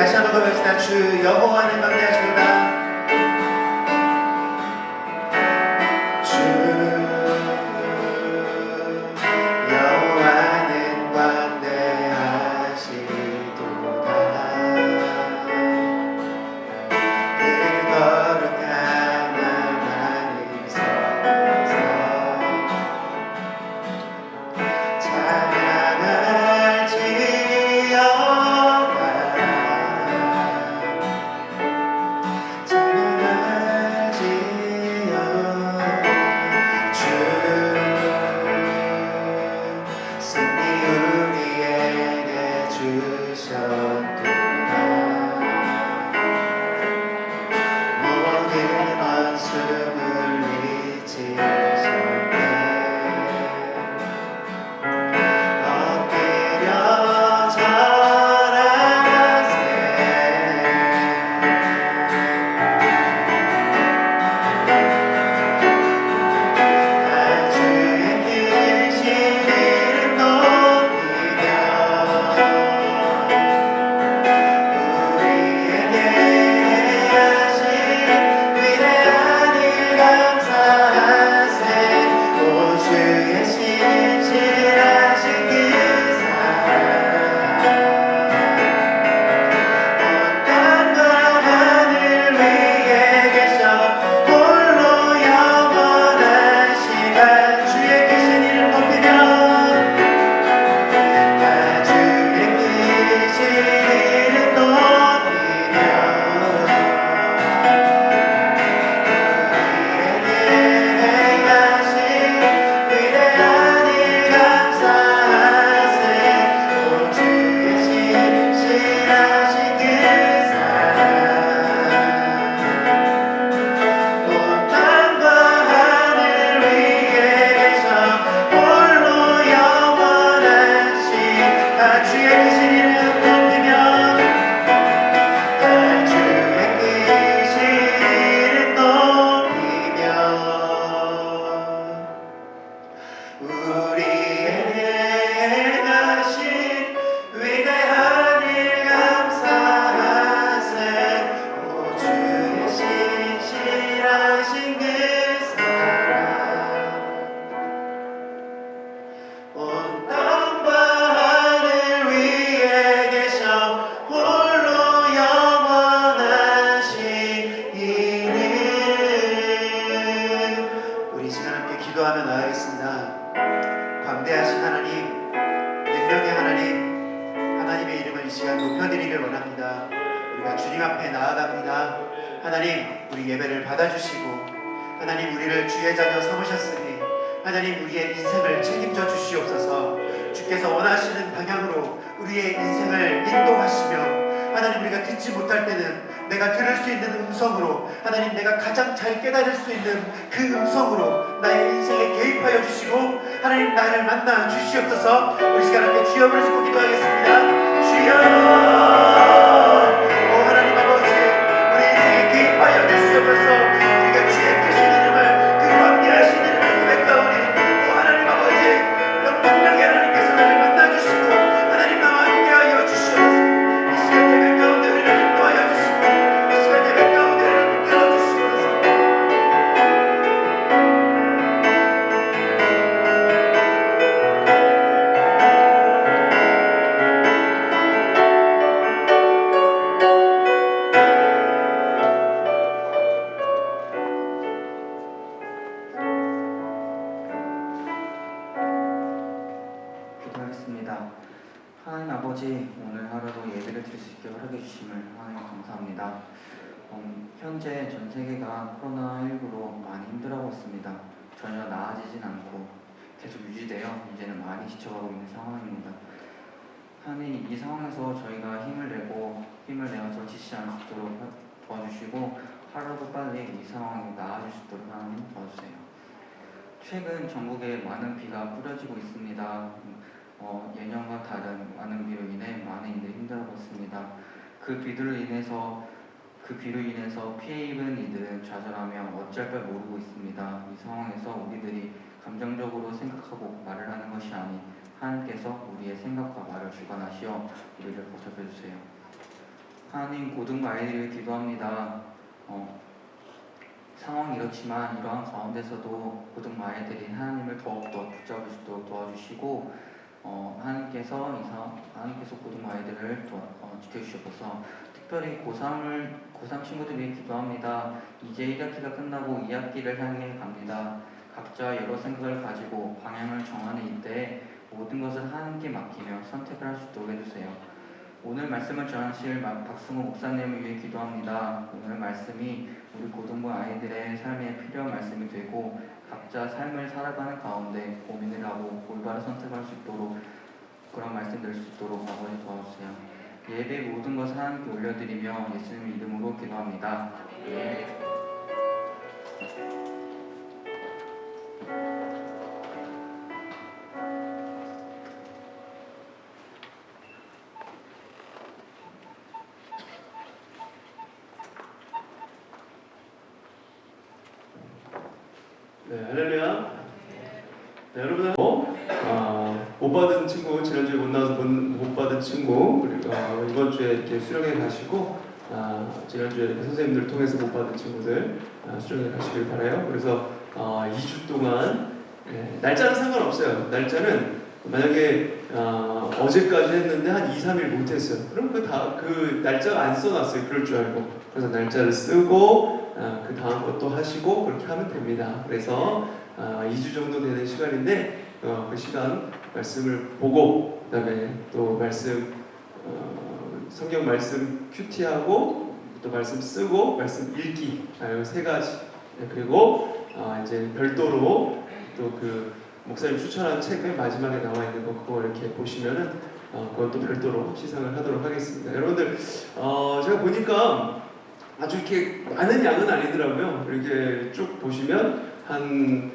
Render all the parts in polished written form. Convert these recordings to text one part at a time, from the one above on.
다시 한번 고백합시다. 주 여호와는 광대하시도다. 기도하며 나아가겠습니다. 광대하신 하나님, 능력의 하나님, 하나님의 이름을 이 시간 높여드리길 원합니다. 우리가 주님 앞에 나아갑니다. 하나님, 우리 예배를 받아주시고 하나님, 우리를 주의 자녀 삼으셨으니 하나님, 우리의 인생을 책임져 주시옵소서. 주께서 원하시는 방향으로 우리의 인생을 인도하시며 하나님, 우리가 듣지 못할 때는 내가 들을 수 있는 음성으로 하나님, 내가 가장 잘 깨달을 수 있는 그 음성으로 나의 인생에 개입하여 주시고 하나님, 나를 만나 주시옵소서. 우리 시간 함께 주여 부르시고 기도하겠습니다. 주여, 오 하나님 아버지, 우리 인생에 개입하여 주시옵소서. 우리가 주의 크신 이름을, 그 광대하신 이름을 고백하오니 오 하나님 아버지, 영광의 하나님께서 나를 만나 주시고 하나님, 나와 함께하여 주시옵소서. 이 시간 예배 가운데 우리를 인도하여 주시고 이 시간 예배 가운데 우리를 이끌어 주시옵소서. 기도하겠습니다. 하나님 아버지, 오늘 하루도 예배를 드릴 수 있게 허락해 주심을 하나님 감사합니다. 현재 전 세계가 코로나19로 많이 힘들어하고 있습니다. 전혀 나아지진 않고 계속 유지되어 이제는 많이 지쳐가고 있는 상황입니다. 하나님, 이 상황에서 저희가 힘을 내어서 지치지 않을 수 있도록 도와주시고 하루도 빨리 이 상황이 나아질 수 있도록 하나님 도와주세요. 최근 전국에 많은 비가 뿌려지고 있습니다. 예년과 다른 많은 비로 인해 많은 이들이 힘들어하고 있습니다. 그 비로 인해서 피해 입은 이들은 좌절하며 어쩔 걸 모르고 있습니다. 이 상황에서 우리들이 감정적으로 생각하고 말을 하는 것이 아닌 하나님께서 우리의 생각과 말을 주관하시어 우리를 보살펴 주세요. 하나님 고등부 아이들을 기도합니다. 상황이 이렇지만 이러한 가운데서도 고등부 아이들이 하나님을 더욱더 붙잡을 수 있도록 도와주시고 하나님께서 고등부 아이들을 지켜주셔서 특별히 고3 친구들 위해 기도합니다. 이제 1학기가 끝나고 2학기를 향해 갑니다. 각자 여러 생각을 가지고 방향을 정하는 이때에 모든 것을 하나님께 맡기며 선택을 할 수 있도록 해주세요. 오늘 말씀을 전하실 박승호 목사님을 위해 기도합니다. 오늘 말씀이 우리 고등부 아이들의 삶에 필요한 말씀이 되고 각자 삶을 살아가는 가운데 고민을 하고 올바른 선택을 할 수 있도록 그런 말씀 될 수 있도록 아버지 도와주세요. 예배 모든 것을 하나님께 올려드리며 예수님 이름으로 기도합니다. 네, 할렐루야. 네, 여러분, 못 받은 친구, 지난주에 못 나와서 못 받은 친구, 그리고 이번 주에 이렇게 수령회 가시고, 지난주에 이렇게 선생님들 통해서 못 받은 친구들 수령회 가시길 바라요. 그래서 2주 동안, 날짜는 상관없어요. 날짜는 만약에 어제까지 했는데 한 2, 3일 못했어요. 그럼 그 날짜가 안 써놨어요. 그럴 줄 알고. 그래서 날짜를 쓰고, 그 다음 것도 하시고 그렇게 하면 됩니다. 그래서 2주 정도 되는 시간인데 그 시간 말씀을 보고 그다음에 또 말씀 성경 말씀 큐티하고 또 말씀 쓰고 말씀 읽기 이 세 가지. 그리고 이제 별도로 또 그 목사님 추천한 책 맨 마지막에 나와 있는 거 그거 이렇게 보시면은 그것도 별도로 시상을 하도록 하겠습니다. 여러분들 제가 보니까 아주 이렇게 많은 양은 아니더라고요. 이렇게 쭉 보시면 한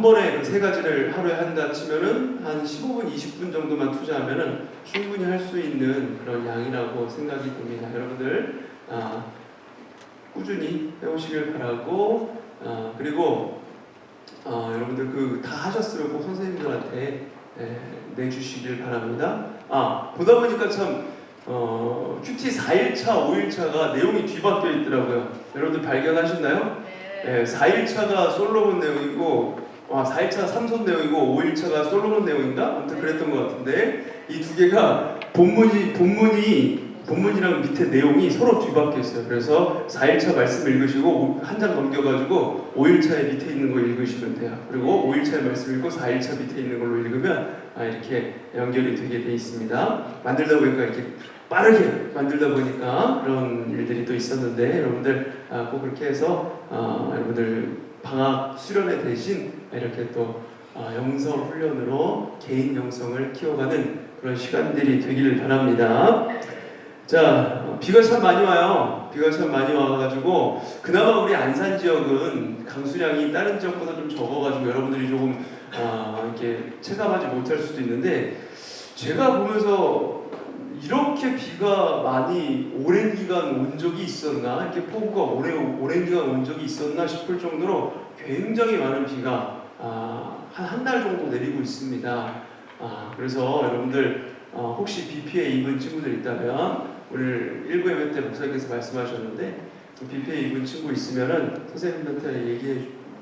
번에 그 세 가지를 하루에 한다 치면은 한 15분, 20분 정도만 투자하면은 충분히 할 수 있는 그런 양이라고 생각이 듭니다. 여러분들 꾸준히 해오시길 바라고 그리고 여러분들 그 다 하셨으면 꼭 선생님들한테 내주시길 바랍니다. 보다 보니까 참 큐티 4일차, 5일차가 내용이 뒤바뀌어 있더라고요. 여러분들 발견하셨나요? 네, 4일차가 솔로몬 내용이고 4일차가 삼손 내용이고 5일차가 솔로몬 내용인가? 아무튼 그랬던 것 같은데 이 두 개가 본문이랑 밑에 내용이 서로 뒤바뀌어 있어요. 그래서 4일차 말씀 읽으시고 한 장 넘겨가지고 5일차에 밑에 있는 거 읽으시면 돼요. 그리고 5일차에 말씀 읽고 4일차 밑에 있는 걸로 읽으면 이렇게 연결이 되게 돼 있습니다. 만들다 보니까 이렇게 빠르게 만들다 보니까 그런 일들이 또 있었는데 여러분들 꼭 그렇게 해서 여러분들 방학 수련회 대신 이렇게 또 영성 훈련으로 개인 영성을 키워가는 그런 시간들이 되기를 바랍니다. 자, 비가 참 많이 와요. 비가 참 많이 와가지고 그나마 우리 안산 지역은 강수량이 다른 지역보다 좀 적어가지고 여러분들이 조금 이렇게 체감하지 못할 수도 있는데 제가 보면서 이렇게 비가 많이 오랜 기간 온 적이 있었나? 이렇게 폭우가 오랜 기간 온 적이 있었나 싶을 정도로 굉장히 많은 비가 한 달 정도 내리고 있습니다. 그래서 여러분들 혹시 비 피해 입은 친구들 있다면 오늘 1부 예배 때 목사님께서 말씀하셨는데 비 피해 입은 친구 있으면은 선생님한테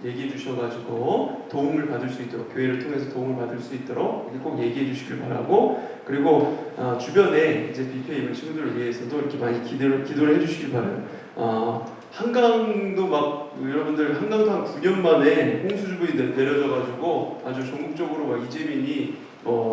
얘기해 주셔가지고 도움을 받을 수 있도록 교회를 통해서 도움을 받을 수 있도록 꼭 얘기해 주시길 바라고 그리고 주변에 이제 비 피해 입은 친구들을 위해서도 이렇게 많이 기도를 해주시길 바라요. 한강도 막 여러분들 한강도 한 9년 만에 홍수주분이 내려져가지고 아주 전국적으로 막 이재민이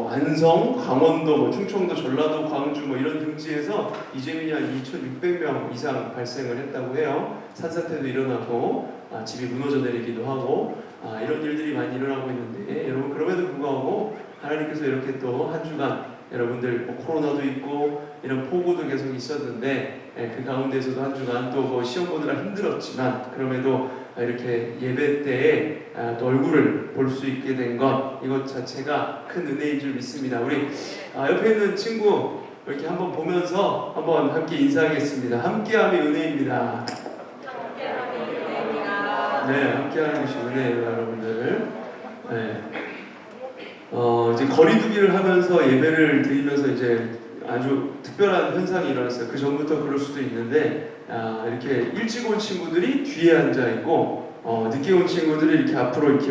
안성, 강원도, 충청도, 전라도, 광주 이런 등지에서 이재민이 한 2,600명 이상 발생을 했다고 해요. 산사태도 일어나고 집이 무너져 내리기도 하고 이런 일들이 많이 일어나고 있는데 여러분 그럼에도 불구하고 하나님께서 이렇게 또 한 주간 여러분들 코로나도 있고 이런 폭우도 계속 있었는데 그 가운데서도 한 주간 또 시험 보느라 힘들었지만 그럼에도 이렇게 예배 때에 또 얼굴을 볼 수 있게 된 것 이것 자체가 큰 은혜인 줄 믿습니다. 우리 옆에 있는 친구 이렇게 한번 보면서 한번 함께 인사하겠습니다. 함께함이 은혜입니다. 네, 함께하는 것이 은혜예요, 여러분들. 네. 이제 거리두기를 하면서 예배를 드리면서 이제 아주 특별한 현상이 일어났어요. 그 전부터 그럴 수도 있는데 이렇게 일찍 온 친구들이 뒤에 앉아 있고 늦게 온 친구들이 이렇게 앞으로 이렇게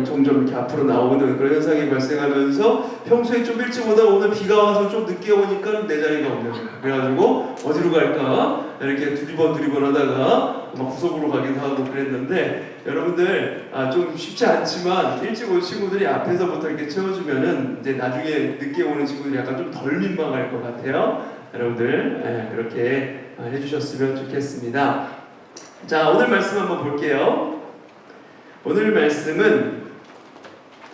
점점 이렇게 앞으로 나오는 그런 현상이 발생하면서 평소에 좀 일찍 오다가 오늘 비가 와서 좀 늦게 오니까 내 자리가 없는 거예요. 그래가지고 어디로 갈까 이렇게 두리번 하다가 막 구석으로 가기도 하고 그랬는데 여러분들 좀 쉽지 않지만 일찍 온 친구들이 앞에서부터 이렇게 채워주면은 이제 나중에 늦게 오는 친구들이 약간 좀 덜 민망할 것 같아요. 여러분들 그렇게 해주셨으면 좋겠습니다. 자, 오늘 말씀 한번 볼게요. 오늘 말씀은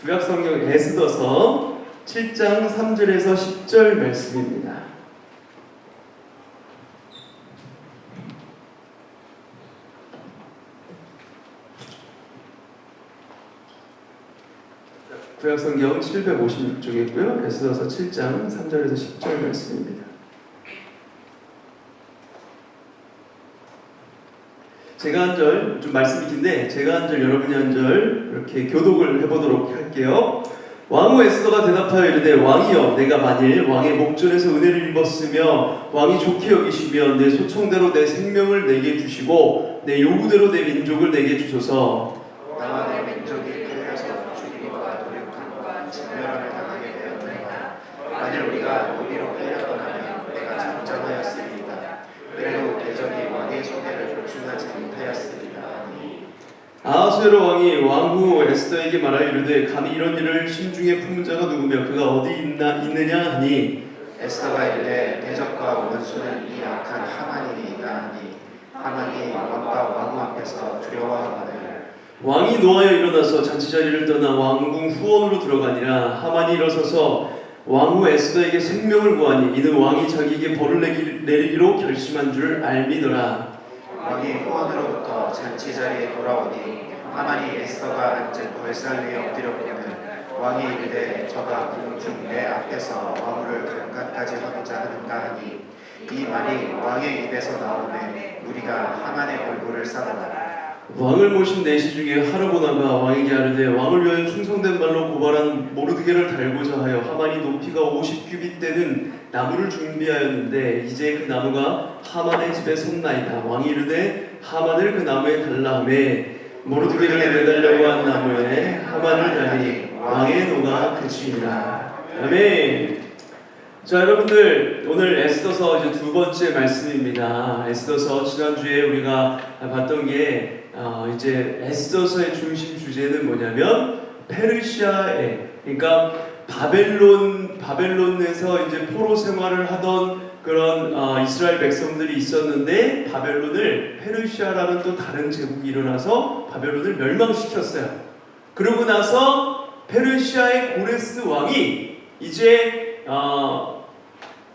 구약성경 에스더서 7장 3절에서 10절 말씀입니다. 구약성경 756쪽이고요. 에스더서 7장 3절에서 10절 말씀입니다. 제가 한 절, 좀 말씀이 긴데 제가 한 절, 여러분이 한 절 이렇게 교독을 해보도록 할게요. 왕후 에스더가 대답하여 이르되 왕이여 내가 만일 왕의 목전에서 은혜를 입었으며 왕이 좋게 여기시면 내 소청대로 내 생명을 내게 주시고 내 요구대로 내 민족을 내게 주소서. 나와 내 민족이 끌려서 죽임과 노력함과 진멸함을 당하게 되었나이다. 만일 우리가 노비로 끌려 떠나면 내가 잠잠하였습니다. 그래도 대적이 왕의 손해를 보충하지 못하였습니다. 아하수에로 왕이 왕후 에스더에게 말하여 이르되 감히 이런 일을 심중에 품은 자가 누구며 그가 어디 있느냐 하니 에스더가 이르되 대적과 원수는 이 악한 하만이니이다 하니 하만이 왕과 왕후 앞에서 두려워하거늘 왕이 노하여 일어나서 잔치자리를 떠나 왕궁 후원으로 들어가니라. 하만이 일어서서 왕후 에스더에게 생명을 구하니 이는 왕이 자기에게 벌을 내리기로 결심한 줄 알미더라. 왕이 후원으로부터 잔치자리에 돌아오니 하만이 에스더가 앉은 벌상 위에 엎드렸거늘 왕이 이르되 저가 궁중 내 앞에서 왕후를 감각까지 하고자 하는가 하니 이 말이 왕의 입에서 나오매 우리가 하만의 얼굴을 싸다가 왕을 모신 내시 중에 하르보나가 왕에게 아뢰되 왕을 위하여 충성된 말로 고발한 모르드게를 달고자 하여 하만이 높이가 50규빗 되는 나무를 준비하였는데 이제 그 나무가 하만의 집에 섰나이다. 왕이 이르되 하만을 그 나무에 달라 하매 모르드게를 매달려고 한 나무에 하만을 달리 왕의 노가 그치니라. 아멘. 자, 여러분들 오늘 에스더서 이제 두 번째 말씀입니다. 에스더서 지난주에 우리가 봤던 게 이제 에스더서의 중심 주제는 뭐냐면 페르시아에, 그러니까 바벨론에서 이제 포로 생활을 하던 그런 이스라엘 백성들이 있었는데 바벨론을 페르시아라는 또 다른 제국이 일어나서 바벨론을 멸망시켰어요. 그러고 나서 페르시아의 고레스 왕이 이제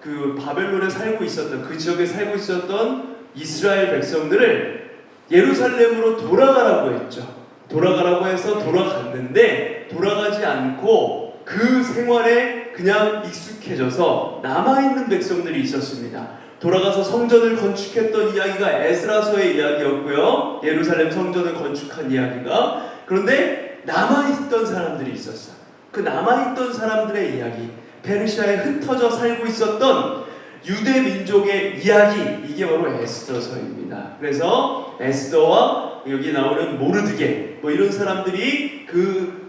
그 바벨론에 살고 있었던 그 지역에 살고 있었던 이스라엘 백성들을 예루살렘으로 돌아가라고 했죠. 돌아가라고 해서 돌아갔는데 돌아가지 않고 그 생활에 그냥 익숙해져서 남아있는 백성들이 있었습니다. 돌아가서 성전을 건축했던 이야기가 에스라서의 이야기였고요. 예루살렘 성전을 건축한 이야기가. 그런데 남아있던 사람들이 있었어요. 그 남아있던 사람들의 이야기, 페르시아에 흩어져 살고 있었던 유대 민족의 이야기, 이게 바로 에스더서입니다. 그래서 에스더와 여기 나오는 모르드게 이런 사람들이 그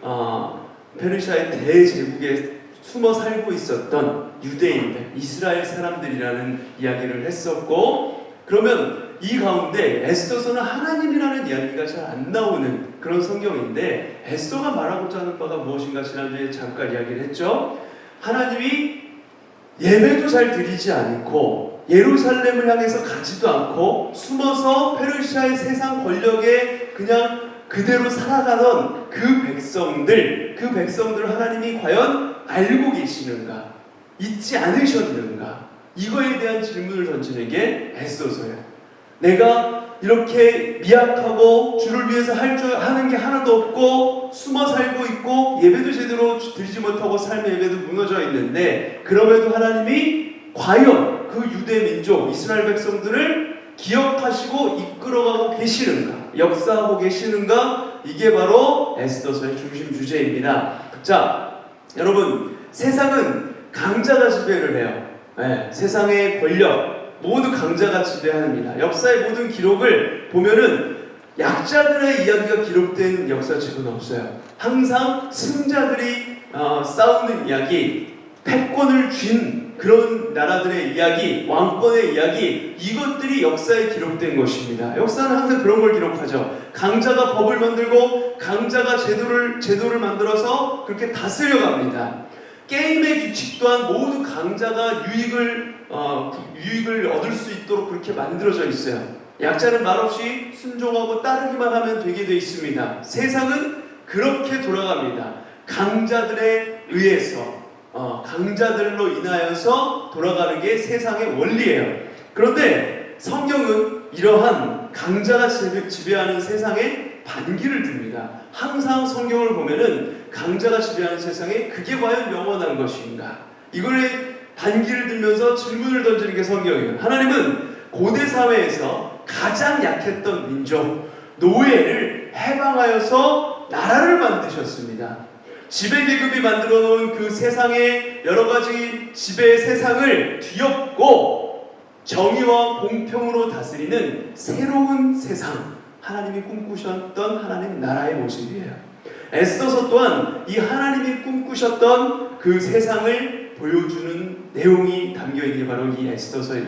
페르시아의 대제국에 숨어 살고 있었던 유대인들, 이스라엘 사람들이라는 이야기를 했었고, 그러면 이 가운데 에스더서는 하나님이라는 이야기가 잘 안 나오는 그런 성경인데 에스더가 말하고자 하는 바가 무엇인가 지난주에 잠깐 이야기를 했죠. 하나님이 예배도 잘 드리지 않고 예루살렘을 향해서 가지도 않고 숨어서 페르시아의 세상 권력에 그냥 그대로 살아가던 그 백성들을 하나님이 과연 알고 계시는가, 잊지 않으셨는가, 이거에 대한 질문을 던지는 게 에스더서예요. 내가 이렇게 미약하고 주를 위해서 하는 게 하나도 없고 숨어 살고 있고 예배도 제대로 드리지 못하고 삶의 예배도 무너져 있는데 그럼에도 하나님이 과연 그 유대 민족 이스라엘 백성들을 기억하시고 이끌어가고 계시는가, 역사하고 계시는가, 이게 바로 에스더서의 중심 주제입니다. 자, 여러분, 세상은 강자가 지배를 해요. 세상의 권력 모두 강자가 지배합니다. 역사의 모든 기록을 보면은 약자들의 이야기가 기록된 역사책은 없어요. 항상 승자들이 싸우는 이야기, 패권을 쥔 그런 나라들의 이야기, 왕권의 이야기, 이것들이 역사에 기록된 것입니다. 역사는 항상 그런 걸 기록하죠. 강자가 법을 만들고 강자가 제도를 만들어서 그렇게 다스려 갑니다. 게임의 규칙 또한 모두 강자가 유익을 얻을 수 있도록 그렇게 만들어져 있어요. 약자는 말없이 순종하고 따르기만 하면 되게 돼 있습니다. 세상은 그렇게 돌아갑니다. 강자들에 의해서, 강자들로 인하여서 돌아가는 게 세상의 원리예요. 그런데 성경은 이러한 강자가 지배하는 세상에 반기를 듭니다. 항상 성경을 보면은 강자가 지배하는 세상에 그게 과연 영원한 것인가? 이걸 반기를 들면서 질문을 던지는 게 성경이에요. 하나님은 고대 사회에서 가장 약했던 민족, 노예를 해방하여서 나라를 만드셨습니다. 지배계급이 만들어 놓은 그 세상의 여러 가지 지배의 세상을 뒤엎고 정의와 공평으로 다스리는 새로운 세상, 하나님이 꿈꾸셨던 하나님 나라의 모습이에요. 에스더서 또한 이 하나님이 꿈꾸셨던 그 세상을 보여주는 내용이 담겨 있는 게 바로 이 에스더서의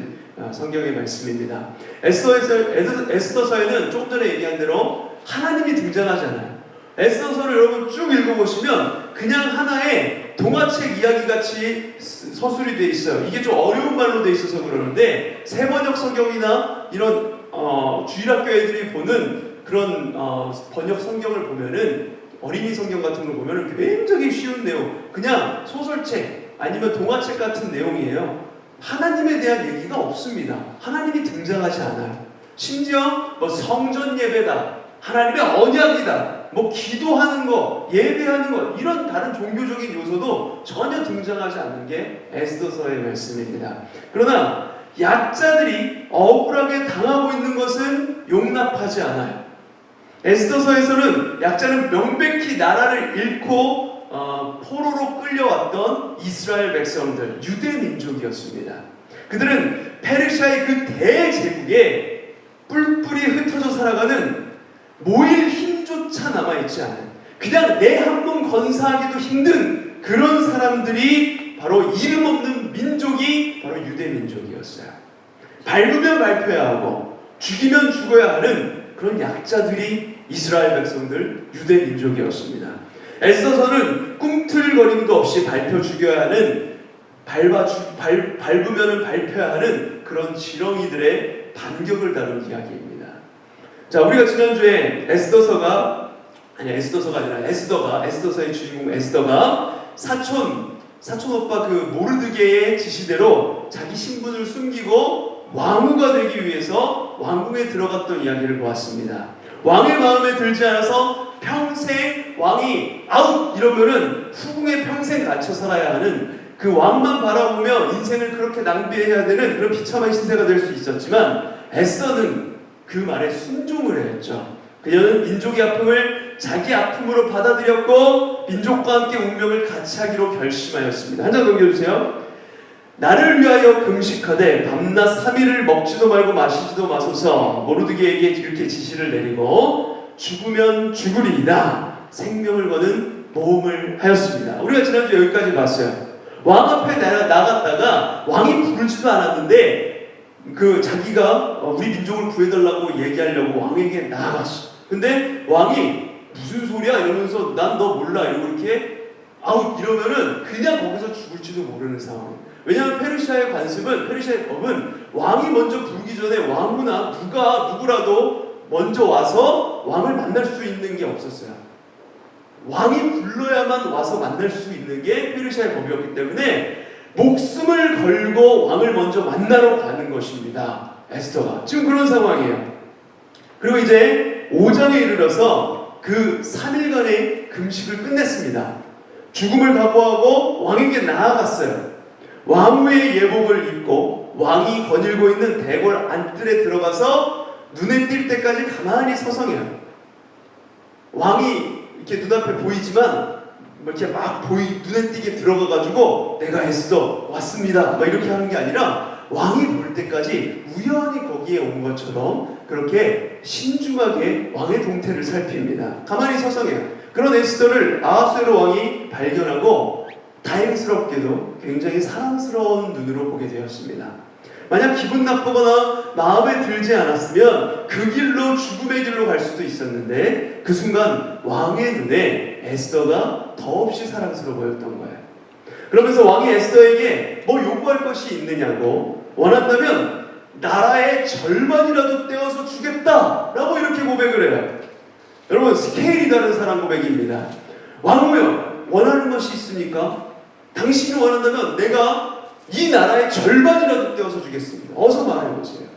성경의 말씀입니다. 에스더서에는 조금 전에 얘기한 대로 하나님이 등장하잖아요. 에스더서를 여러분 쭉 읽어보시면 그냥 하나의 동화책 이야기같이 서술이 돼 있어요. 이게 좀 어려운 말로 돼 있어서 그러는데 세번역 성경이나 이런 주일학교 애들이 보는 그런 번역 성경을 보면은 어린이 성경 같은 걸 보면은 굉장히 쉬운 내용, 그냥 소설책 아니면 동화책 같은 내용이에요. 하나님에 대한 얘기가 없습니다. 하나님이 등장하지 않아요. 심지어 뭐 성전 예배다, 하나님의 언약이다, 뭐 기도하는 거, 예배하는 거, 이런 다른 종교적인 요소도 전혀 등장하지 않는 게 에스더서의 말씀입니다. 그러나 약자들이 억울하게 당하고 있는 것은 용납하지 않아요. 에스더서에서는 약자는 명백히 나라를 잃고 포로로 끌려왔던 이스라엘 백성들, 유대 민족이었습니다. 그들은 페르시아의 그 대제국에 뿔뿔이 흩어져 살아가는 모일 힘조차 남아있지 않은, 그냥 내 한 몸 건사하기도 힘든 그런 사람들이 바로 이름 없는 민족이 바로 유대 민족이었어요. 밟으면 밟혀야 하고 죽이면 죽어야 하는 그런 약자들이 이스라엘 백성들, 유대 민족이었습니다. 에스더서는 꿈틀거림도 없이 밟혀 죽여야 하는, 밟으면 밟혀야 하는 그런 지렁이들의 반격을 다룬 이야기입니다. 자, 우리가 지난주에 에스더가 아니라 에스더서의 주인공 에스더가 사촌 오빠 그 모르드게의 지시대로 자기 신분을 숨기고 왕후가 되기 위해서 왕궁에 들어갔던 이야기를 보았습니다. 왕의 마음에 들지 않아서 평생 왕이 아웃 이러면은 후궁에 평생 갇혀 살아야 하는, 그 왕만 바라보며 인생을 그렇게 낭비해야 되는 그런 비참한 신세가 될 수 있었지만, 에스더는 그 말에 순종을 했죠. 그녀는 민족의 아픔을 자기 아픔으로 받아들였고 민족과 함께 운명을 같이 하기로 결심하였습니다. 한 장 넘겨주세요. 나를 위하여 금식하되 밤낮 3일을 먹지도 말고 마시지도 마소서. 모르드게에게 이렇게 지시를 내리고 죽으면 죽으리이다 생명을 거는 모험을 하였습니다. 우리가 지난주에 여기까지 봤어요. 왕 앞에 나갔다가 왕이 부르지도 않았는데 그 자기가 우리 민족을 구해달라고 얘기하려고 왕에게 나아갔어. 근데 왕이 무슨 소리야 이러면서 난 너 몰라 이러고 이렇게 아웃 이러면은 그냥 거기서 죽을지도 모르는 상황. 왜냐하면 페르시아의 법은 왕이 먼저 부르기 전에 왕후나 누구라도 먼저 와서 왕을 만날 수 있는 게 없었어요. 왕이 불러야만 와서 만날 수 있는 게 페르시아의 법이었기 때문에 목숨을 걸고 왕을 먼저 만나러 가는 것입니다. 에스더가 지금 그런 상황이에요. 그리고 이제 5장에 이르러서 그 3일간의 금식을 끝냈습니다. 죽음을 각오하고 왕에게 나아갔어요. 왕후의 예복을 입고 왕이 거닐고 있는 대궐 안뜰에 들어가서 눈에 띌 때까지 가만히 서성해요. 왕이 이렇게 눈앞에 보이지만 이렇게 막 눈에 띄게 들어가가지고 내가 에스더 왔습니다 막 이렇게 하는 게 아니라 왕이 볼 때까지 우연히 거기에 온 것처럼 그렇게 신중하게 왕의 동태를 살핍니다. 가만히 서성해요. 그런 에스더를 아하수에로 왕이 발견하고 다행스럽게도 굉장히 사랑스러운 눈으로 보게 되었습니다. 만약 기분 나쁘거나 마음에 들지 않았으면 그 길로 죽음의 길로 갈 수도 있었는데 그 순간 왕의 눈에 에스더가 더없이 사랑스러워 보였던 거예요. 그러면서 왕이 에스더에게 뭐 요구할 것이 있느냐고, 원한다면 나라의 절반이라도 떼어서 주겠다라고 이렇게 고백을 해요. 여러분, 스케일이 다른 사랑 고백입니다. 왕후여, 원하는 것이 있습니까? 당신이 원한다면 내가 이 나라의 절반이라도 떼어서 주겠습니다. 어서 말해보세요.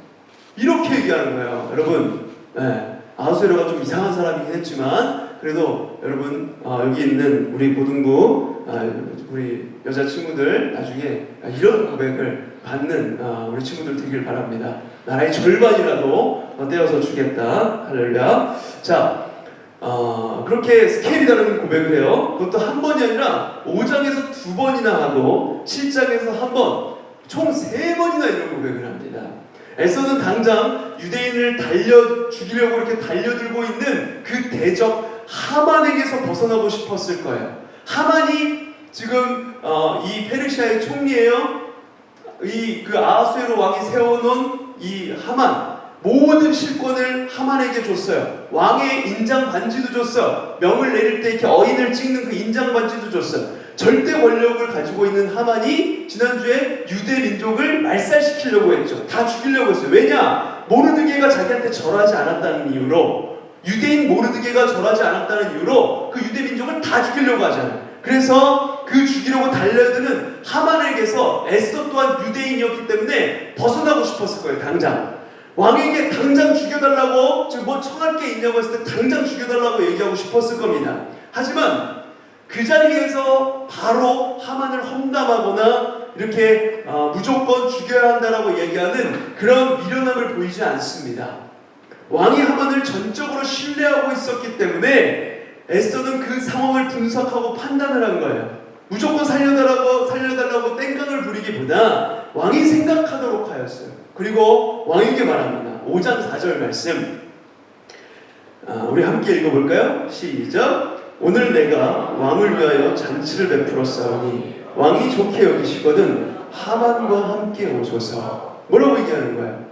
이렇게 얘기하는 거예요. 여러분, 아하수에로가 좀 이상한 사람이긴 했지만 그래도 여러분, 여기 있는 우리 고등부 우리 여자 친구들 나중에 이런 고백을 받는 우리 친구들 되길 바랍니다. 나라의 절반이라도 떼어서 주겠다. 할렐루야. 자, 그렇게 스케일이 다른 고백을 해요. 그것도 한 번이 아니라 5장에서 2번이나 하고 7장에서 한 번, 총 3번이나 이런 고백을 합니다. 에스더는 당장 유대인을 죽이려고 이렇게 달려들고 있는 그 대적 하만에게서 벗어나고 싶었을 거예요. 하만이 지금 이 페르시아의 총리예요. 그 아하수에로 왕이 세워놓은 이 하만, 모든 실권을 하만에게 줬어요. 왕의 인장 반지도 줬어요. 명을 내릴 때 이렇게 어인을 찍는 그 인장 반지도 줬어요. 절대 권력을 가지고 있는 하만이 지난주에 유대 민족을 말살시키려고 했죠. 다 죽이려고 했어요. 왜냐? 모르드게가 자기한테 절하지 않았다는 이유로, 유대인 모르드게가 절하지 않았다는 이유로 그 유대 민족을 다 죽이려고 하잖아요. 그래서 그 죽이려고 달려드는 하만에게서 에스더 또한 유대인이었기 때문에 벗어나고 싶었을 거예요. 당장 왕에게 당장 죽여달라고, 지금 뭐 청할 게 있냐고 했을 때 당장 죽여달라고 얘기하고 싶었을 겁니다. 하지만 그 자리에서 바로 하만을 험담하거나 이렇게 무조건 죽여야 한다라고 얘기하는 그런 미련함을 보이지 않습니다. 왕이 하만을 전적으로 신뢰하고 있었기 때문에 에스더는 그 상황을 분석하고 판단을 한 거예요. 무조건 살려달라고 땡깡을 부리기보다 왕이 생각하도록 하였어요. 그리고 왕에게 말합니다. 5장 4절 말씀, 우리 함께 읽어볼까요? 시작. 오늘 내가 왕을 위하여 잔치를 베풀었사오니 왕이 좋게 여기시거든 하만과 함께 오소서. 뭐라고 얘기하는 거예요?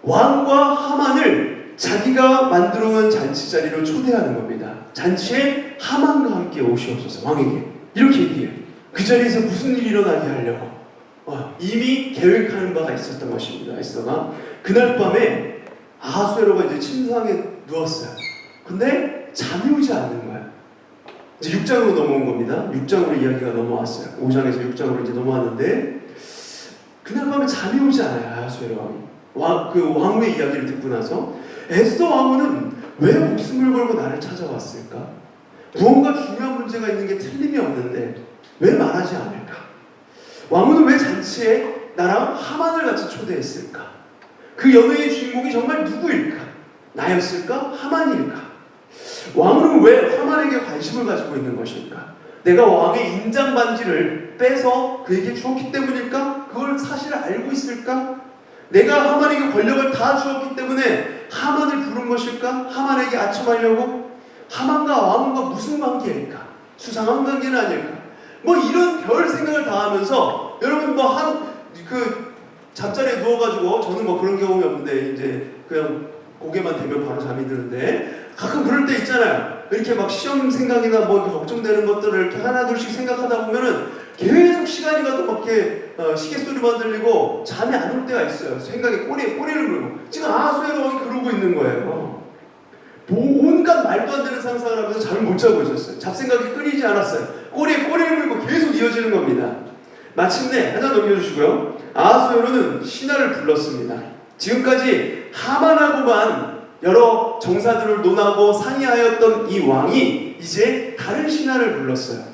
왕과 하만을 자기가 만들어놓은 잔치 자리로 초대하는 겁니다. 잔치에 하만과 함께 오시옵소서. 왕에게 이렇게 얘기해요. 그 자리에서 무슨 일이 일어나게 하려고 이미 계획하는 바가 있었던 것입니다. 에스더가 그날 밤에 아하수에로가 이제 침상에 누웠어요. 근데 잠이 오지 않는 거예요. 이제 6장으로 넘어온 겁니다. 6장으로 이야기가 넘어왔어요. 5장에서 6장으로 이제 넘어왔는데 그날 밤에 잠이 오지 않아요. 아하수에로 왕이 그 왕후의 이야기를 듣고 나서 에스더 왕후는 왜 목숨을 걸고 나를 찾아왔을까? 무언가 중요한 문제가 있는 게 틀림이 없는데 왜 말하지 않을까? 왕후는 왜 잔치에 나랑 하만을 같이 초대했을까? 그 연회의 주인공이 정말 누구일까? 나였을까? 하만일까? 왕후는 왜 하만에게 관심을 가지고 있는 것일까? 내가 왕의 인장 반지를 빼서 그에게 주었기 때문일까? 그걸 사실 알고 있을까? 내가 하만에게 권력을 다 주었기 때문에 하만을 부른 것일까? 하만에게 아첨하려고? 하만과 왕후가 무슨 관계일까? 수상한 관계는 아닐까? 뭐 이런 별 생각을 다 하면서 여러분 그 잠자리에 누워가지고, 저는 뭐 그런 경험이 없는데 이제 그냥 고개만 대면 바로 잠이 드는데 가끔 그럴 때 있잖아요. 이렇게 막 시험 생각이나 뭐 걱정되는 것들을 이렇게 하나둘씩 생각하다 보면은 계속 시간이 가도 막 이렇게 시계 소리만 들리고 잠이 안 올 때가 있어요. 생각에 꼬리를 물고 지금 아하수에로 왕이 그러고 있는 거예요. 온갖 말도 안 되는 상상을 하면서 잠을 못 자고 있었어요. 잡생각이 끊이지 않았어요. 꼬리에 꼬리를 물고 계속 이어지는 겁니다. 마침내 하나 넘겨주시고요. 아하수에로는 신하를 불렀습니다. 지금까지 하만하고만 여러 정사들을 논하고 상의하였던 이 왕이 이제 다른 신하를 불렀어요.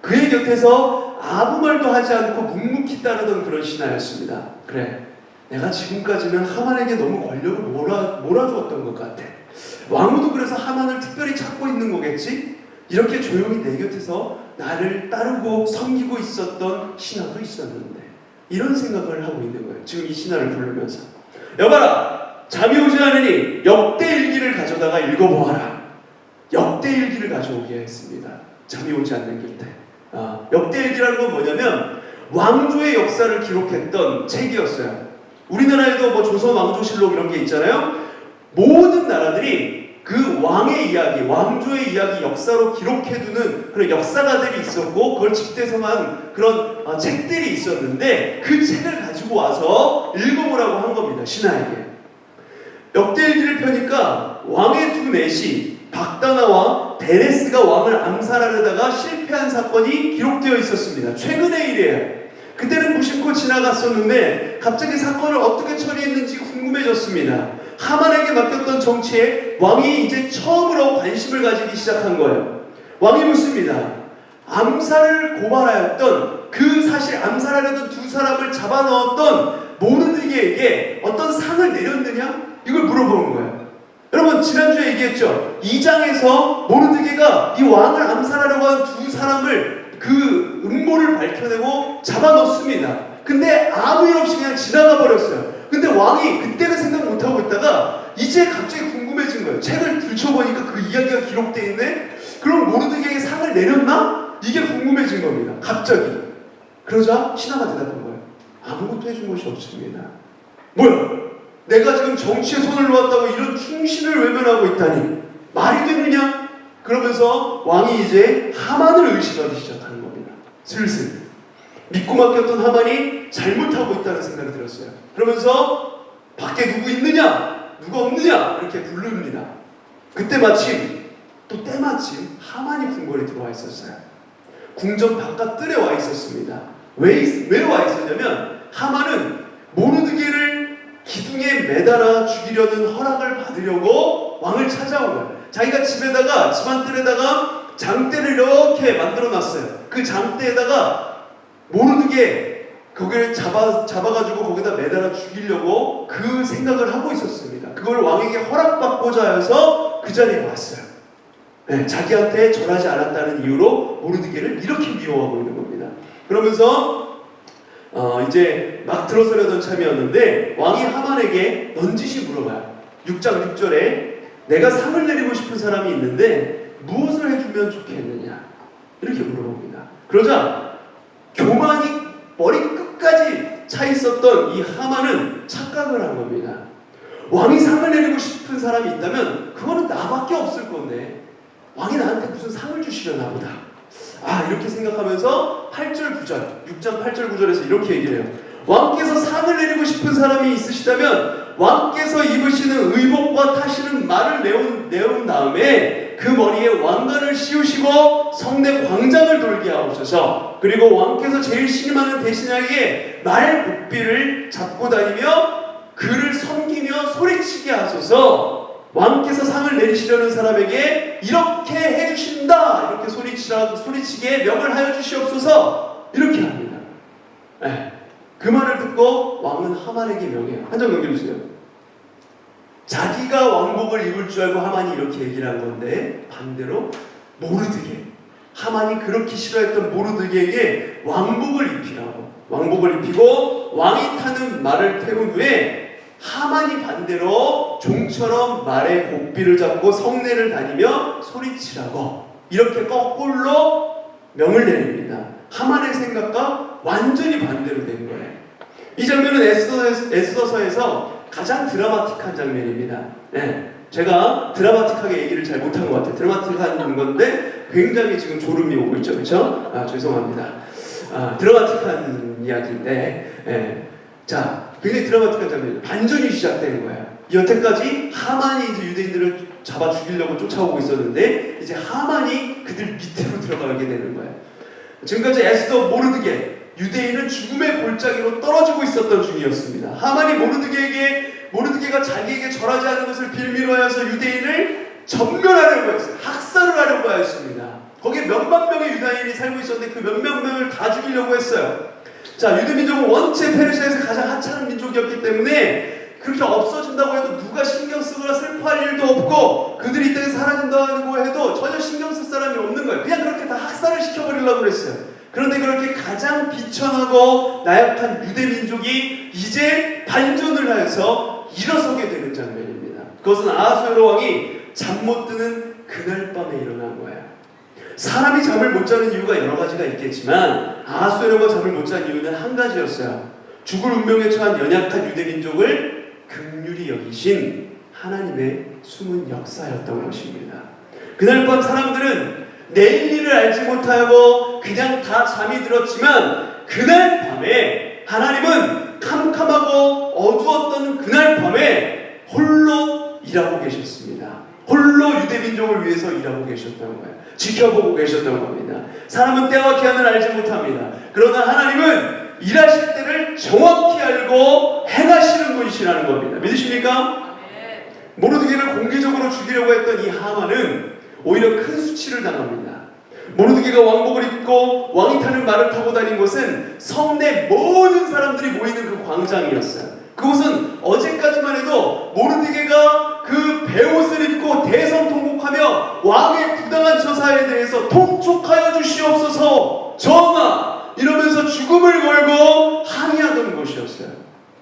그의 곁에서 아무 말도 하지 않고 묵묵히 따르던 그런 신하였습니다. 그래, 내가 지금까지는 하만에게 너무 권력을 몰아주었던 것 같아. 왕후도 그래서 하만을 특별히 찾고 있는 거겠지? 이렇게 조용히 내 곁에서 나를 따르고 섬기고 있었던 신하도 있었는데 이런 생각을 하고 있는 거예요. 지금 이 신하를 부르면서 여봐라 잠이 오지 않으니 역대일기를 가져다가 읽어보아라. 역대일기를 가져오게 했습니다. 잠이 오지 않는 곁에 역대일기라는 건 뭐냐면 왕조의 역사를 기록했던 책이었어요. 우리나라에도 뭐 조선 왕조실록 이런 게 있잖아요. 모든 나라들이 그 왕의 이야기, 왕조의 이야기 역사로 기록해두는 그런 역사가들이 있었고 그걸 집대성한 그런 책들이 있었는데 그 책을 가지고 와서 읽어보라고 한 겁니다. 신하에게. 역대일기를 펴니까 왕의 두 내시 박다나와 데레스가 왕을 암살하려다가 실패한 사건이 기록되어 있었습니다. 최근의 일이에요. 그때는 무심코 지나갔었는데 갑자기 사건을 어떻게 처리했는지 궁금해졌습니다. 하만에게 맡겼던 정치에 왕이 이제 처음으로 관심을 가지기 시작한 거예요. 왕이 묻습니다. 암살을 고발하였던 그 사실 암살하려던 두 사람을 잡아넣었던 모르드게에게 어떤 상을 내렸느냐? 이걸 물어보는 거예요. 여러분 지난주에 얘기했죠. 2장에서 모르드게가 이 왕을 암살하려고 한 두 사람을 그 음모를 밝혀내고 잡아넣습니다. 근데 아무 일 없이 그냥 지나가 버렸어요. 근데 왕이 그때는 생각 못하고 있다가 이제 갑자기 궁금해진 거예요. 책을 들춰보니까 그 이야기가 기록되어 있네? 그럼 모르드게에게 상을 내렸나? 이게 궁금해진 겁니다. 갑자기. 그러자 신하가 대답한 거예요. 아무것도 해준 것이 없습니다. 뭐야? 내가 지금 정치에 손을 놓았다고 이런 충신을 외면하고 있다니 말이 되느냐? 그러면서 왕이 이제 하만을 의심하기 시작하는 겁니다. 슬슬 믿고 맡겼던 하만이 잘못하고 있다는 생각이 들었어요. 그러면서 밖에 누구 있느냐? 누가 없느냐? 이렇게 부릅니다. 그때 마침 또 때마침 하만이 궁궐에 들어와 있었어요. 궁전 바깥 뜰에 와 있었습니다. 왜 와 있었냐면 하만은 모르드게를 기둥에 매달아 죽이려는 허락을 받으려고 왕을 찾아온 거예요. 자기가 집에다가 집안 뜰에다가 장대를 이렇게 만들어 놨어요. 그 장대에다가 모르드게 거기를 잡아가지고 거기다 매달아 죽이려고 그 생각을 하고 있었습니다. 그걸 왕에게 허락받고자 해서 그 자리에 왔어요. 네, 자기한테 절하지 않았다는 이유로 모르드게를 이렇게 미워하고 있는 겁니다. 그러면서 이제 막 들어서려던 참이었는데 왕이 하만에게 넌지시 물어봐요. 6장 6절에 내가 상을 내리고 싶은 사람이 있는데 무엇을 해주면 좋겠느냐 이렇게 물어봅니다. 그러자 교만이 머리 끝까지 차 있었던 이 하만은 착각을 한 겁니다. 왕이 상을 내리고 싶은 사람이 있다면 그거는 나밖에 없을 건데 왕이 나한테 무슨 상을 주시려나 보다. 이렇게 생각하면서 8절 9절 6장 8절 9절에서 이렇게 얘기를 해요. 왕께서 상을 내리고 싶은 사람이 있으시다면 왕께서 입으시는 의복과 타시는 말을 내온 다음에 그 머리에 왕관을 씌우시고 성내 광장을 돌게 하옵소서. 그리고 왕께서 제일 신임하는 대신에게 말 복비를 잡고 다니며 그를 섬기며 소리치게 하소서. 왕께서 상을 내리시려는 사람에게 이렇게 해주신다 이렇게 소리치게 명을 하여 주시옵소서 이렇게 합니다. 그 말을 듣고 왕은 하만에게 명해요. 한 장 넘겨주세요. 자기가 왕복을 입을 줄 알고 하만이 이렇게 얘기를 한 건데 반대로 모르드게 하만이 그렇게 싫어했던 모르드게에게 왕복을 입히라고 왕복을 입히고 왕이 타는 말을 태운 후에 하만이 반대로 종처럼 말의 곡비를 잡고 성내를 다니며 소리치라고 이렇게 거꾸로 명을 내립니다. 하만의 생각과 완전히 반대로 된 거예요. 이 장면은 에스더서에서 가장 드라마틱한 장면입니다. 제가 드라마틱하게 얘기를 잘 못한 것 같아요. 드라마틱한 건데 굉장히 지금 졸음이 오고 있죠. 그렇죠? 죄송합니다. 드라마틱한 이야기인데 굉장히 드라마틱한 장면이에요. 반전이 시작되는 거예요. 여태까지 하만이 이제 유대인들을 잡아 죽이려고 쫓아오고 있었는데 이제 하만이 그들 밑으로 들어가게 되는 거예요. 지금까지 에스더 모르드게 유대인은 죽음의 골짜기로 떨어지고 있었던 중이었습니다. 하만이 모르드게가 자기에게 절하지 않은 것을 빌미로 하여서 유대인을 전멸하려고 했어요. 학살을 하려고 하였습니다. 거기에 몇만 명의 유다인이 살고 있었는데 그 몇만 명을 다 죽이려고 했어요. 유대 민족은 원체 페르시아에서 가장 하찮은 민족이었기 때문에 그렇게 없어진다고 해도 누가 신경 쓰거나 슬퍼할 일도 없고 그들이 이 땅에 사라진다고 해도 전혀 신경 쓸 사람 사람이 없는 거예요. 그냥 그렇게 다 학살을 시켜버리려고 그랬어요. 그런데 그렇게 가장 비천하고 나약한 유대 민족이 이제 반전을 하여서 일어서게 되는 장면입니다. 그것은 아하수에로 왕이 잠 못 드는 그날 밤에 일어난 거예요. 사람이 잠을 못 자는 이유가 여러 가지가 있겠지만 아하수에로가 잠을 못 자는 이유는 한 가지였어요. 죽을 운명에 처한 연약한 유대 민족을 긍휼히 여기신 하나님의 숨은 역사였던 것입니다. 그날 밤 사람들은 내일 일을 알지 못하고 그냥 다 잠이 들었지만 그날 밤에 하나님은 캄캄하고 어두웠던 그날 밤에 홀로 일하고 계셨습니다. 홀로 유대 민족을 위해서 일하고 계셨던 거예요. 지켜보고 계셨던 겁니다. 사람은 때와 기한을 알지 못합니다. 그러나 하나님은 일하실 때를 정확히 알고 행하시는 분이시라는 겁니다. 믿으십니까? 모르드게를 공개적으로 죽이려고 했던 이 하만은 오히려 큰 수치를 당합니다. 모르드게가 왕복을 입고 왕이 타는 말을 타고 다닌 곳은 성내 모든 사람들이 모이는 그 광장이었어요. 그곳은 어제까지만 해도 모르드게가 그 베옷을 입고 대성통곡하며 왕의 부당한 처사에 대해서 통촉하여 주시옵소서 전하 이러면서 죽음을 걸고 항의하던 곳이었어요.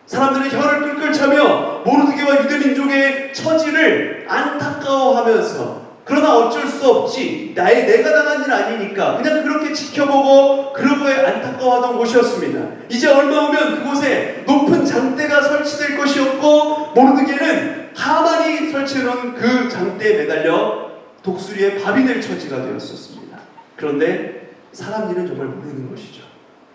사람들은 혀를 끌끌 차며 모르드게와 유대 민족의 처지를 안타까워하면서 그러나 어쩔 수 없지 내가 당한 일 아니니까 그냥 그렇게 지켜보고 그러고에 안타까워하던 곳이었습니다. 이제 얼마 후면 그곳에 높은 장대가 설치될 것이었고 모르드게는 하만이 설치해놓은 그 장대에 매달려 독수리의 밥이 될 처지가 되었었습니다. 그런데 사람 일은 정말 모르는 것이죠.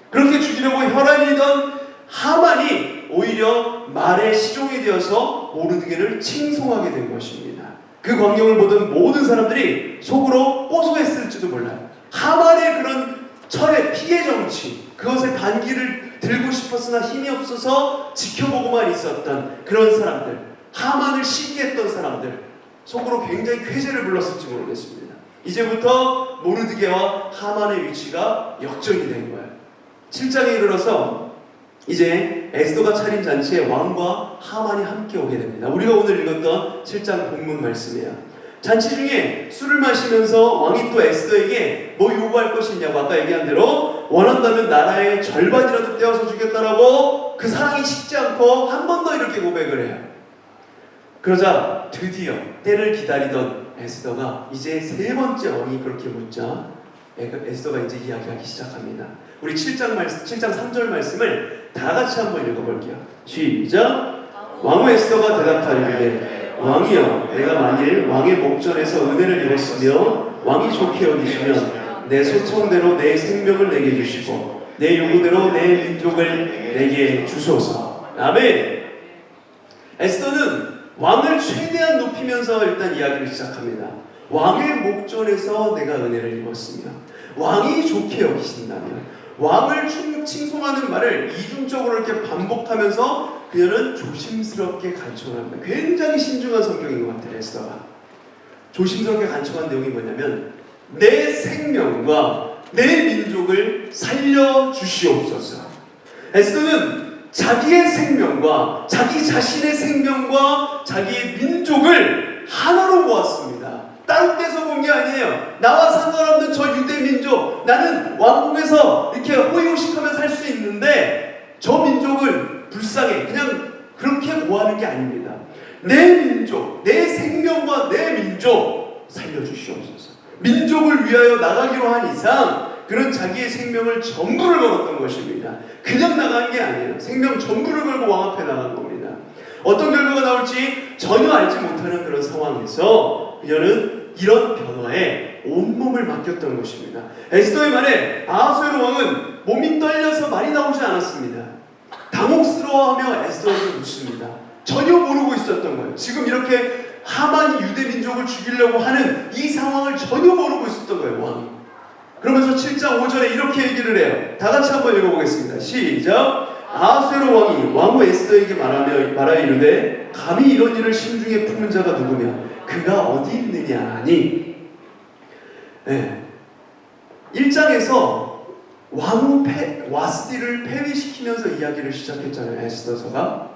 그렇게 죽이려고 혈안이던 하만이 오히려 말의 시종이 되어서 모르드게를 칭송하게 된 것입니다. 그 광경을 보던 모든 사람들이 속으로 고소했을지도 몰라요. 하만의 그런 철의 피해 정치, 그것의 반기를 들고 싶었으나 힘이 없어서 지켜보고만 있었던 그런 사람들, 하만을 시기했던 사람들, 속으로 굉장히 쾌재를 불렀을지 모르겠습니다. 이제부터 모르드게와 하만의 위치가 역전이 된 거예요. 7장에 이르러서 이제 에스더가 차린 잔치에 왕과 하만이 함께 오게 됩니다. 우리가 오늘 읽었던 7장 본문 말씀이에요. 잔치 중에 술을 마시면서 왕이 또 에스더에게 뭐 요구할 것이 있냐고 아까 얘기한 대로 원한다면 나라의 절반이라도 떼어서 주겠다라고 그 사랑이 식지 않고 한 번 더 이렇게 고백을 해요. 그러자 드디어 때를 기다리던 에스더가 이제 세 번째 왕이 그렇게 묻자 에스더가 이제 이야기하기 시작합니다. 우리 7장 3절 말씀을 다 같이 한번 읽어볼게요. 시작. 왕후 에스더가 대답하기를 왕이여 내가 만일 왕의 목전에서 은혜를 입었으며 왕이 좋게 여기시면 내 소청대로 내 생명을 내게 주시고 내 요구대로 내 민족을 내게 주소서. 아멘. 에스더는 왕을 최대한 높이면서 일단 이야기를 시작합니다. 왕의 목전에서 내가 은혜를 입었으며 왕이 좋게 여기신다면 왕을 칭송하는 말을 이중적으로 이렇게 반복하면서 그녀는 조심스럽게 간청합니다. 굉장히 신중한 성격인 것 같아요. 에스더가 조심스럽게 간청한 내용이 뭐냐면 내 생명과 내 민족을 살려주시옵소서. 에스더는 자기의 생명과 자기 자신의 생명과 자기의 민족을 하나로 모았습니다. 따로 떼서 본 게 아니에요. 나와 상관없는 저 유대 민족, 나는 왕국에서 이렇게 호의호식하며 살 수 있는데 저 민족을 불쌍해 그냥 그렇게 고하는 게 아닙니다. 내 민족, 내 생명과 내 민족 살려주시옵소서. 민족을 위하여 나가기로 한 이상 그런 자기의 생명을 전부를 걸었던 것입니다. 그냥 나간 게 아니에요. 생명 전부를 걸고 왕 앞에 나간 겁니다. 어떤 결과가 나올지 전혀 알지 못하는 그런 상황에서 그녀는 이런 변화에 온몸을 맡겼던 것입니다. 에스더의 말에 아하수에로 왕은 몸이 떨려서 말이 나오지 않았습니다. 당혹스러워하며 에스더에게 묻습니다. 전혀 모르고 있었던 거예요. 지금 이렇게 하만이 유대 민족을 죽이려고 하는 이 상황을 전혀 모르고 있었던 거예요. 왕이. 그러면서 7장 5절에 이렇게 얘기를 해요. 다 같이 한번 읽어보겠습니다. 시작. 아하수에로 왕이 왕후 에스더에게 말하여 이르되 감히 이런 일을 심중에 품은 자가 누구며 그가 어디 있느냐 하니. 네. 1장에서 왕후 와스디를 폐위시키면서 이야기를 시작했잖아요. 에스더서가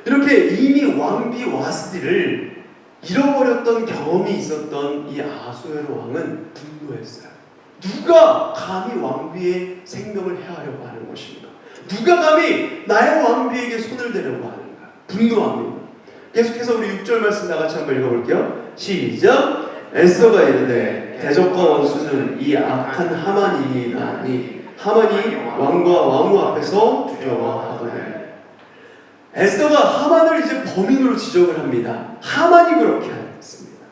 이렇게 이미 왕비 와스디를 잃어버렸던 경험이 있었던 이 아하수에로 왕은 분노했어요. 누가 감히 왕비의 생명을 해하려고 하는 것인가? 누가 감히 나의 왕비에게 손을 대려고 하는가? 분노합니다. 계속해서 우리 6절 말씀 다 같이 한번 읽어볼게요. 시작. 에스더가 이르되 대적과 원수는 이 악한 하만이니이다니 하만이 왕과 왕후 앞에서 두려워하거늘. 에스더가 하만을 이제 범인으로 지적을 합니다. 하만이 그렇게 했습니다.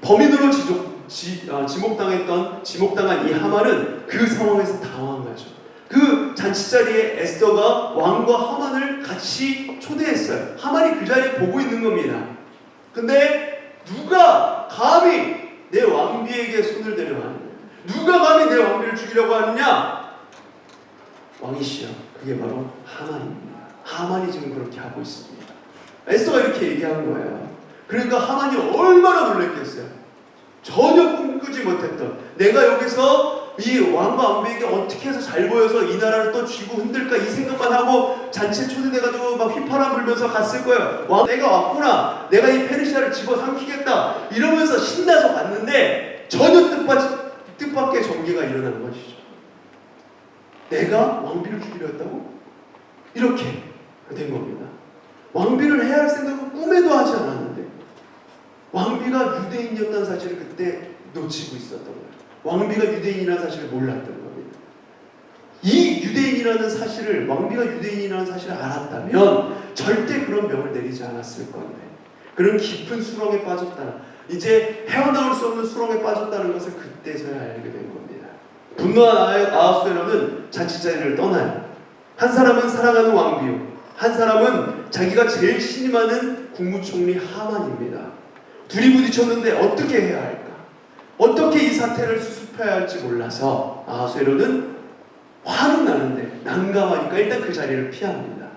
범인으로 지목당한 이 하만은 그 상황에서 당황하죠. 그 잔치자리에 에스더가 왕과 하만을 같이 초대했어요. 하만이 그 자리에 보고 있는 겁니다. 근데 누가 감히 내 왕비에게 손을 대려고 하느냐? 누가 감히 내 왕비를 죽이려고 하느냐? 왕이시여, 그게 바로 하만입니다. 하만이 지금 그렇게 하고 있습니다. 에스더가 이렇게 얘기한 거예요. 그러니까 하만이 얼마나 놀랐겠어요. 전혀 꿈꾸지 못했던, 내가 여기서 이 왕과 왕비에게 어떻게 해서 잘 보여서 이 나라를 또 쥐고 흔들까 이 생각만 하고 잔치에 초대돼가지고 막 휘파람 불면서 갔을 거예요. 내가 왔구나, 내가 이 페르시아를 집어삼키겠다 이러면서 신나서 갔는데 전혀 뜻밖의 전개가 일어난 것이죠. 내가 왕비를 죽이려 했다고? 이렇게 된 겁니다. 왕비를 해야 할 생각은 꿈에도 하지 않았는데 왕비가 유대인이었다는 사실을 그때 놓치고 있었던 거예요. 왕비가 유대인이라는 사실을 몰랐던 겁니다. 이 유대인이라는 사실을, 왕비가 유대인이라는 사실을 알았다면 절대 그런 명을 내리지 않았을 건데, 그런 깊은 수렁에 빠졌다는, 이제 헤어나올 수 없는 수렁에 빠졌다는 것을 그때서야 알게 된 겁니다. 분노한 아하수에로는 잔치자리를 떠나요. 한 사람은 사랑하는 왕비요, 한 사람은 자기가 제일 신임하는 국무총리 하만입니다. 둘이 부딪혔는데 어떻게 해야 할까? 어떻게 이 사태를 수습해야 할지 몰라서 아하수에로는 화는 나는데 난감하니까 일단 그 자리를 피합니다.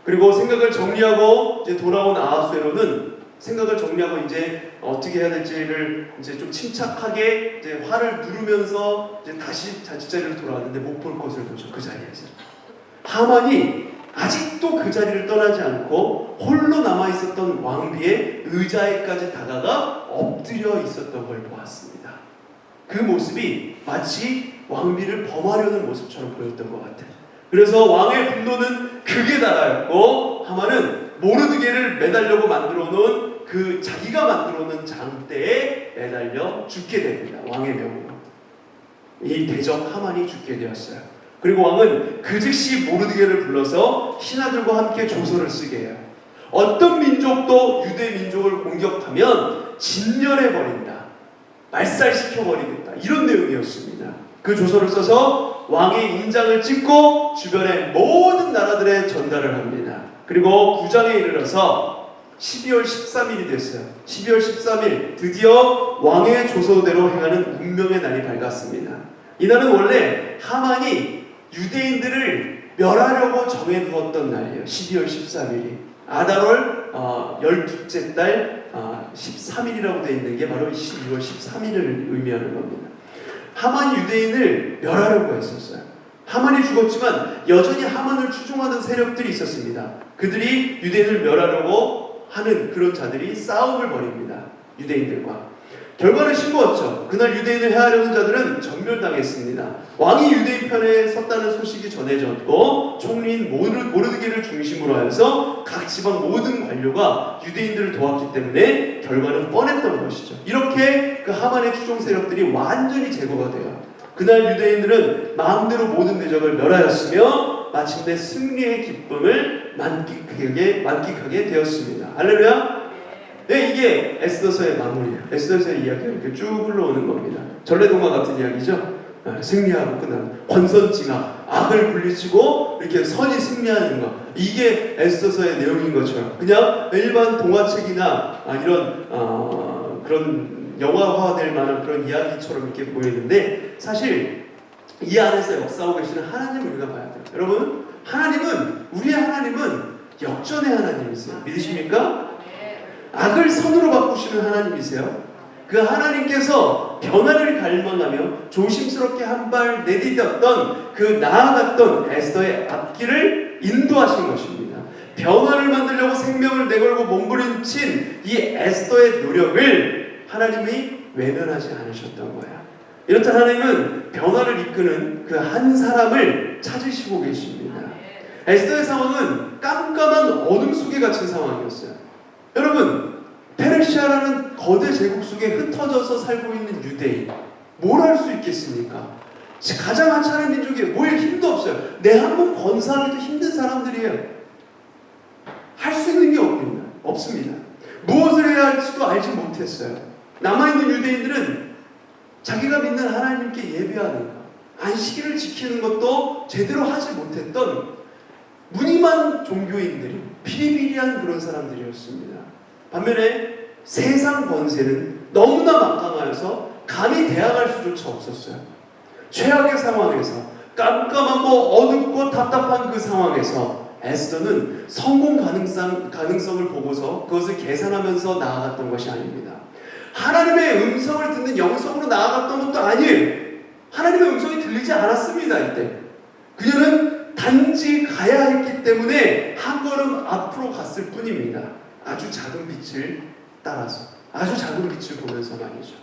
그리고 생각을 정리하고 이제 돌아온 아하수에로는 생각을 정리하고 이제 어떻게 해야 될지를 이제 좀 침착하게 이제 화를 누르면서 이제 다시 잔치자리로 돌아왔는데 못 볼 것을 보죠. 그 자리에서 하만이 아직도 그 자리를 떠나지 않고 홀로 남아있었던 왕비의 의자에까지 다가가 엎드려 있었던 걸 보았습니다. 그 모습이 마치 왕비를 범하려는 모습처럼 보였던 것 같아요. 그래서 왕의 분노는 극에 달하였고 하만은 모르드게를 매달려고 만들어 놓은 그 자기가 만들어 놓은 장대에 매달려 죽게 됩니다. 왕의 명으로. 이 대적 하만이 죽게 되었어요. 그리고 왕은 그 즉시 모르드게를 불러서 신하들과 함께 조서를 쓰게 해요. 어떤 민족도 유대 민족을 공격하면 진멸해버린다, 말살시켜버리겠다, 이런 내용이었습니다. 그 조서를 써서 왕의 인장을 찍고 주변의 모든 나라들에 전달을 합니다. 그리고 9장에 이르러서 12월 13일이 됐어요. 12월 13일 드디어 왕의 조서대로 행하는 운명의 날이 밝았습니다. 이날은 원래 하만이 유대인들을 멸하려고 정해두었던 날이에요. 12월 13일이 아달월 12째 달 13일이라고 되어 있는 게 바로 12월 13일을 의미하는 겁니다. 하만이 유대인을 멸하려고 했었어요. 하만이 죽었지만 여전히 하만을 추종하는 세력들이 있었습니다. 그들이 유대인을 멸하려고 하는 그런 자들이 싸움을 벌입니다. 유대인들과. 결과는 싱거웠죠. 그날 유대인을 해하려는 자들은 전멸당했습니다. 왕이 유대인 편에 섰다는 소식이 전해졌고 총리인 모르드게를 중심으로 해서 각 지방 모든 관료가 유대인들을 도왔기 때문에 결과는 뻔했던 것이죠. 이렇게 그 하만의 추종 세력들이 완전히 제거가 돼요. 그날 유대인들은 마음대로 모든 대적을 멸하였으며 마침내 승리의 기쁨을 만끽하게 되었습니다. 할렐루야! 네, 이게 에스더서의 마무리예요. 에스더서의 이야기가 이렇게 쭉 흘러오는 겁니다. 전래동화 같은 이야기죠. 승리하고 끝나는 권선징악, 악을 물리치고 이렇게 선이 승리하는 것, 이게 에스더서의 내용인 것처럼 그냥 일반 동화책이나 이런 그런 영화화될 만한 그런 이야기처럼 이렇게 보이는데 사실 이 안에서 역사하고 계시는 하나님을 우리가 봐야 돼요. 여러분, 우리의 하나님은 역전의 하나님이세요. 믿으십니까? 악을 선으로 바꾸시는 하나님이세요. 그 하나님께서 변화를 갈망하며 조심스럽게 한 발 내디뎠던 그 나아갔던 에스더의 앞길을 인도하신 것입니다. 변화를 만들려고 생명을 내걸고 몸부림친 이 에스더의 노력을 하나님이 외면하지 않으셨던 거야. 이렇듯 하나님은 변화를 이끄는 그 한 사람을 찾으시고 계십니다. 에스더의 상황은 깜깜한 어둠 속에 갇힌 상황이었어요. 여러분, 페르시아라는 거대 제국 속에 흩어져서 살고 있는 유대인, 뭘 할 수 있겠습니까? 가장 하찮은 민족이에요. 뭘 힘도 없어요. 내 한 몸 건사하기도 힘든 사람들이에요. 할 수 있는 게 없습니다. 무엇을 해야 할지도 알지 못했어요. 남아있는 유대인들은 자기가 믿는 하나님께 예배하는 것, 안식일을 지키는 것도 제대로 하지 못했던 무늬만 종교인들이 비리비리한 그런 사람들이었습니다. 반면에 세상 권세는 너무나 막강하여서 감히 대항할 수조차 없었어요. 최악의 상황에서, 깜깜하고 어둡고 답답한 그 상황에서 에스더는 성공 가능성을 보고서 그것을 계산하면서 나아갔던 것이 아닙니다. 하나님의 음성을 듣는 영성으로 나아갔던 것도 아니에요. 하나님의 음성이 들리지 않았습니다. 이때 그녀는 단지 가야 했기 때문에 한 걸음 앞으로 갔을 뿐입니다. 아주 작은 빛을 따라서, 아주 작은 빛을 보면서 말이죠.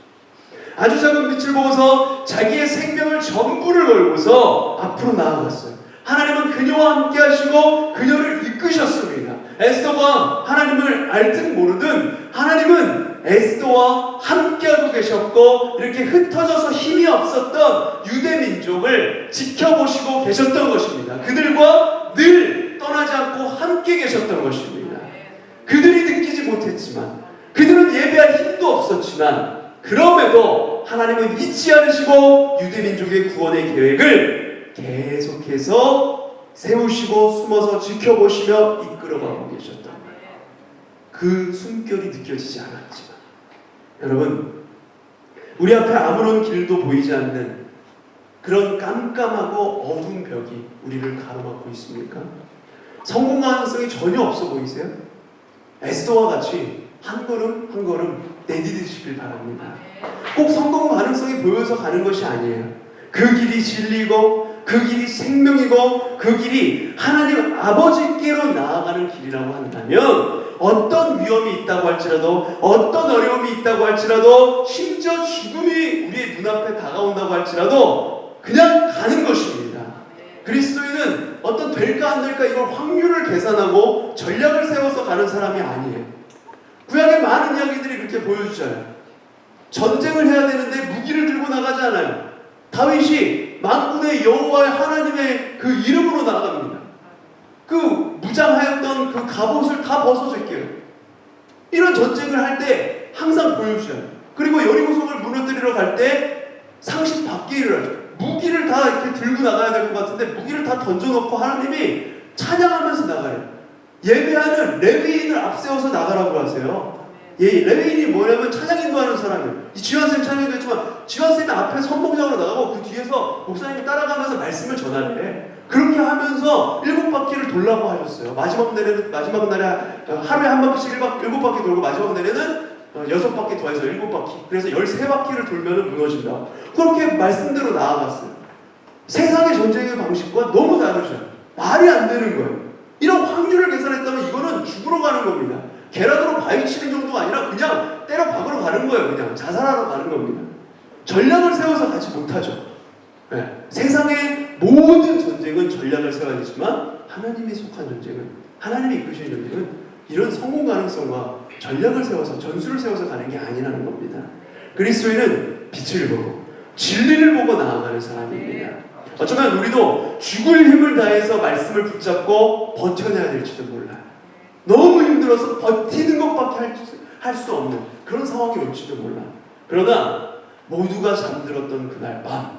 아주 작은 빛을 보고서 자기의 생명을 전부를 걸고서 앞으로 나아갔어요. 하나님은 그녀와 함께 하시고 그녀를 이끄셨습니다. 에스더가 하나님을 알든 모르든 하나님은 에스더와 함께하고 계셨고, 이렇게 흩어져서 힘이 없었던 유대 민족을 지켜보시고 계셨던 것입니다. 그들과 늘 떠나지 않고 함께 계셨던 것입니다. 그들이 느끼지 못했지만, 그들은 예배할 힘도 없었지만, 그럼에도 하나님은 잊지 않으시고 유대 민족의 구원의 계획을 계속해서 세우시고 숨어서 지켜보시며 이끌어가고 계셨던 거예요. 그 숨결이 느껴지지 않았지만, 여러분, 우리 앞에 아무런 길도 보이지 않는 그런 깜깜하고 어두운 벽이 우리를 가로막고 있습니까? 성공 가능성이 전혀 없어 보이세요? 에스더와 같이 한 걸음 한 걸음 내디디시길 바랍니다. 꼭 성공 가능성이 보여서 가는 것이 아니에요. 그 길이 진리고, 그 길이 생명이고, 그 길이 하나님 아버지께로 나아가는 길이라고 한다면, 어떤 위험이 있다고 할지라도, 어떤 어려움이 있다고 할지라도, 심지어 죽음이 우리의 눈앞에 다가온다고 할지라도 그냥 가는 것입니다. 그리스도인은 어떤 될까 안 될까 이걸 확률을 계산하고 전략을 세워서 가는 사람이 아니에요. 구약의 많은 이야기들이 그렇게 보여주잖아요. 전쟁을 해야 되는데 무기를 들고 나가지 않아요. 다윗이 만군의 여호와의 하나님의 그 이름으로 나갑니다. 그 무장하였던 그 갑옷을 다 벗어제껴요. 이런 전쟁을 할 때 항상 보여주잖아요. 그리고 여리고성을 무너뜨리러 갈 때 상식 밖기를 하죠. 무기를 다 이렇게 들고 나가야 될 것 같은데 무기를 다 던져놓고 하나님이 찬양하면서 나가요. 예배하는 레위인을 앞세워서 나가라고 하세요. 예, 레위인이 뭐냐면 찬양 인도하는 사람이에요. 이 지환쌤 찬양도 했지만 지환쌤이 앞에 선봉장으로 나가고 그 뒤에서 목사님이 따라가면서 말씀을 전하래. 그렇게 하면서 7바퀴를 돌라고 하셨어요. 마지막 날에 하루에 한 바퀴씩 7바퀴 돌고 마지막 날에는 6바퀴 더해서 7바퀴. 그래서 13바퀴를 돌면 무너진다. 그렇게 말씀대로 나아갔어요. 세상의 전쟁의 방식과 너무 다르죠. 말이 안 되는 거예요. 이런 확률을 계산했다면 이거는 죽으러 가는 겁니다. 계란으로 바위 치는 정도가 아니라 그냥 때려 박으러 가는 거예요. 그냥 자살하러 가는 겁니다. 전략을 세워서 가지 못하죠. 네. 세상의 모든 전쟁은 전략을 세워야 되지만 하나님이 속한 전쟁은, 하나님이 이끄시는 전쟁은 이런 성공 가능성과 전략을 세워서, 전술을 세워서 가는 게 아니라는 겁니다. 그리스도인은 빛을 보고 진리를 보고 나아가는 사람입니다. 어쩌면 우리도 죽을 힘을 다해서 말씀을 붙잡고 버텨내야 될지도 몰라요. 너무 힘들어서 버티는 것밖에 할 수 없는 그런 상황이 올지도 몰라. 그러나 모두가 잠들었던 그날 밤,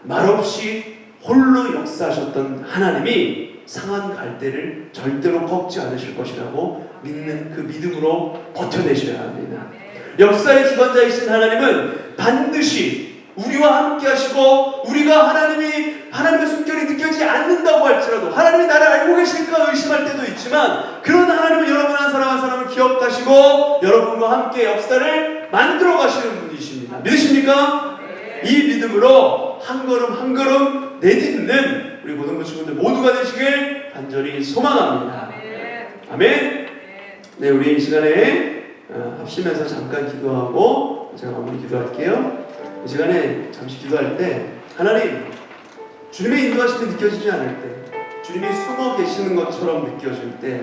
말없이 홀로 역사하셨던 하나님이 상한 갈대를 절대로 꺾지 않으실 것이라고 믿는 그 믿음으로 버텨내셔야 합니다. 역사의 주관자이신 하나님은 반드시 우리와 함께 하시고, 우리가 하나님의 숨결이 느껴지지 않는다고 할지라도, 하나님이 나를 알고 계실까 의심할 때도 있지만, 그러나 하나님은 여러분 한 사람 한 사람을 기억하시고 여러분과 함께 역사를 만들어 가시는 분이십니다. 믿으십니까? 이 믿음으로 한 걸음 한 걸음 내딛는 우리 고등부 친구들 모두가 되시길 간절히 소망합니다. 아멘. 네, 우리 이 시간에 합심해서 잠깐 기도하고 제가 마무리 기도할게요. 이 시간에 잠시 기도할 때 하나님, 주님의 인도하심이 느껴지지 않을 때, 주님이 숨어 계시는 것처럼 느껴질 때,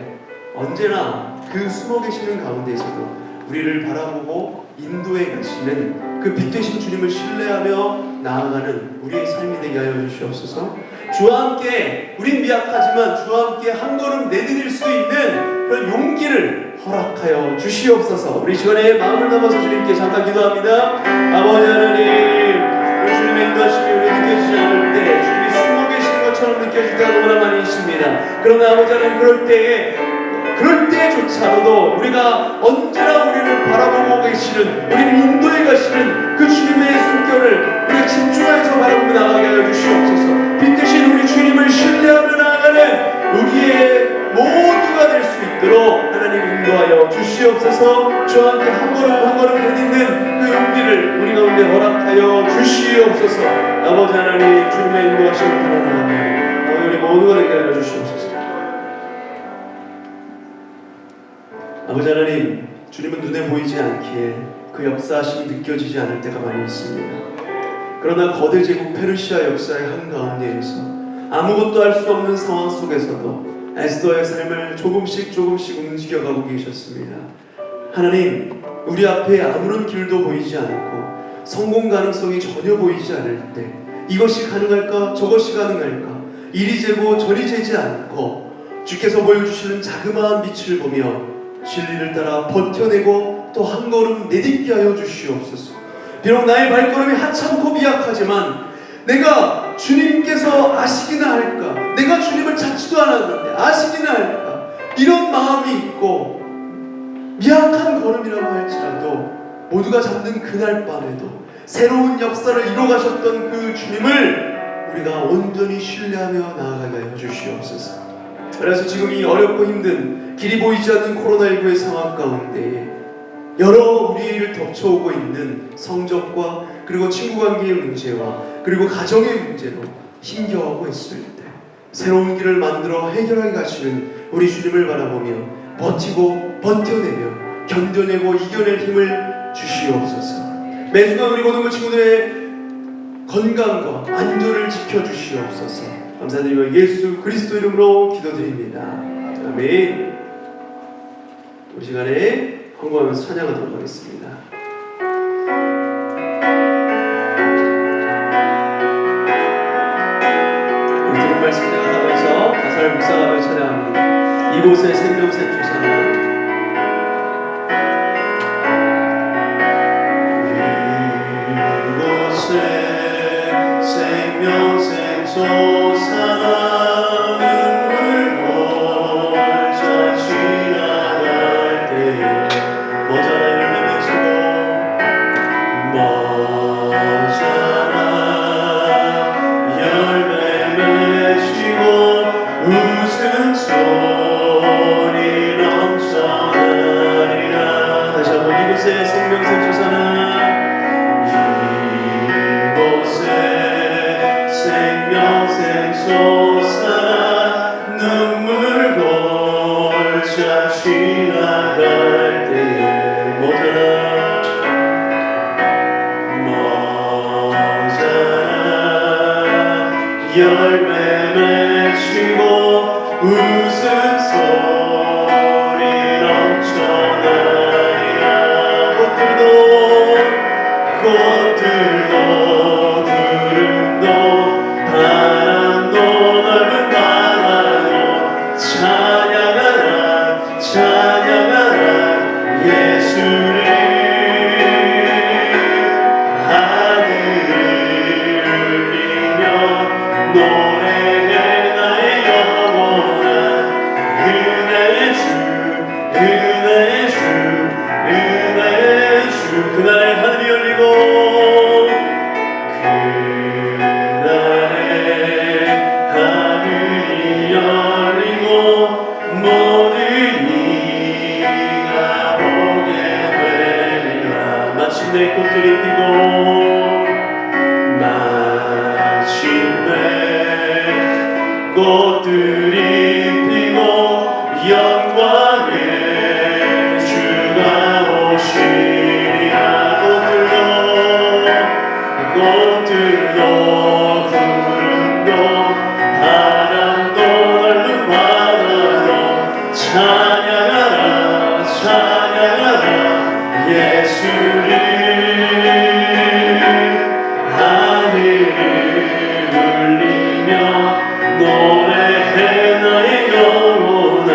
언제나 그 숨어 계시는 가운데에서도 우리를 바라보고 인도해 가시는 그 빛 되신 주님을 신뢰하며 나아가는 우리의 삶이 되게 하여 주시옵소서. 주와 함께, 우린 미약하지만 주와 함께 한 걸음 내디딜 수 있는 그런 용기를 허락하여 주시옵소서. 우리 시간에 마음을 담아서 주님께 잠깐 기도합니다. 아버지 하나님, 우리 주님의 인도하심이 우리 느껴지지 않을 때, 주님이 숨어 계시는 것처럼 느껴질 때가 너무나 많이 있습니다. 그러나 아버지 하나님, 그럴 때조차도 우리가 언제나 우리를 바라보고 계시는, 우리를 인도해 가시는 그 주님의 숨결을 우리가 집중해서 바라보며 나가게 하여 주시옵소서. 빛 대신 우리 주님을 신뢰하며 나아가는 우리의 모두가 될 수 있도록 하나님 인도하여 주시옵소서. 주와 함께 한 걸음 한 걸음 내딛는 그 용기를 우리 가운데 허락하여 주시옵소서. 아버지 하나님, 주님의 인도하심을 따라 나아가는 우리 모두가 되게 하여 주시옵소서. 아버지 하나님, 주님은 눈에 보이지 않기에 그 역사하심이 느껴지지 않을 때가 많이 있습니다. 그러나 거대 제국 페르시아 역사의 한가운데에서 아무것도 할 수 없는 상황 속에서도 에스더의 삶을 조금씩 움직여가고 계셨습니다. 하나님, 우리 앞에 아무런 길도 보이지 않고 성공 가능성이 전혀 보이지 않을 때, 이것이 가능할까 저것이 가능할까 이리 재고 저리 재지 않고 주께서 보여주시는 자그마한 빛을 보며 진리를 따라 버텨내고 또 한 걸음 내딛게 하여 주시옵소서. 비록 나의 발걸음이 하찮고 미약하지만 내가 주님께서 아시기나 할까, 내가 주님을 찾지도 않았는데 아시기나 할까, 이런 마음이 있고 미약한 걸음이라고 할지라도 모두가 잠든 그날 밤에도 새로운 역사를 이뤄가셨던 그 주님을 우리가 온전히 신뢰하며 나아가게 하여 주시옵소서. 그래서 지금 이 어렵고 힘든, 길이 보이지 않는 코로나19의 상황 가운데 여러 우리를 덮쳐오고 있는 성적과 그리고 친구관계의 문제와 그리고 가정의 문제로 힘겨워하고 있을 때 새로운 길을 만들어 해결하게 가시는 우리 주님을 바라보며 버티고 버텨내며 견뎌내고 이겨낼 힘을 주시옵소서. 매 순간 우리 모든 친구들의 건강과 안전을 지켜주시옵소서. 감사드리며 예수 그리스도 이름으로 기도드립니다. 아멘. 우리 시간에 헌금하면서 찬양하도록 하겠습니다. 우리 들은 말씀 생각하면서 가사를 묵상하며 찬양합니다. 이곳에 생명샘 솟아나. 이곳에 생명샘 솟아나. 열매 맺히고 웃음소리 넘쳐나리라. 꽃들도 구름도 바람도 넓은 바다도 찬양하라 찬양하라 예수를. 노래해 나의 영원한 은혜의 주 그날에 하늘이 열리고 모든 이가 보게 되리라. 마침내 꽃들이 피고 꽃들이 피고 영광 찬양하라 예수를 하늘을 울리며 노래해 나의 영혼아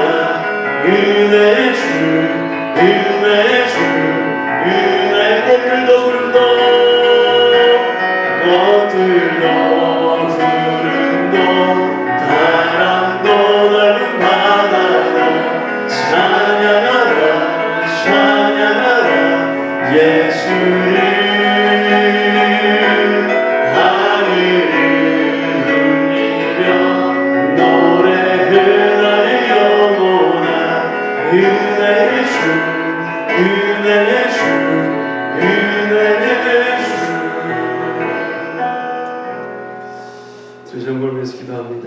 은혜 주 꽃들도 부른다 꽃들도 부른다 바람도 넓은 바다다 찬양하라 예수를 하늘을 울리며 노래해 나의 영혼아 은혜의 주 주정걸 위해서 기도합니다.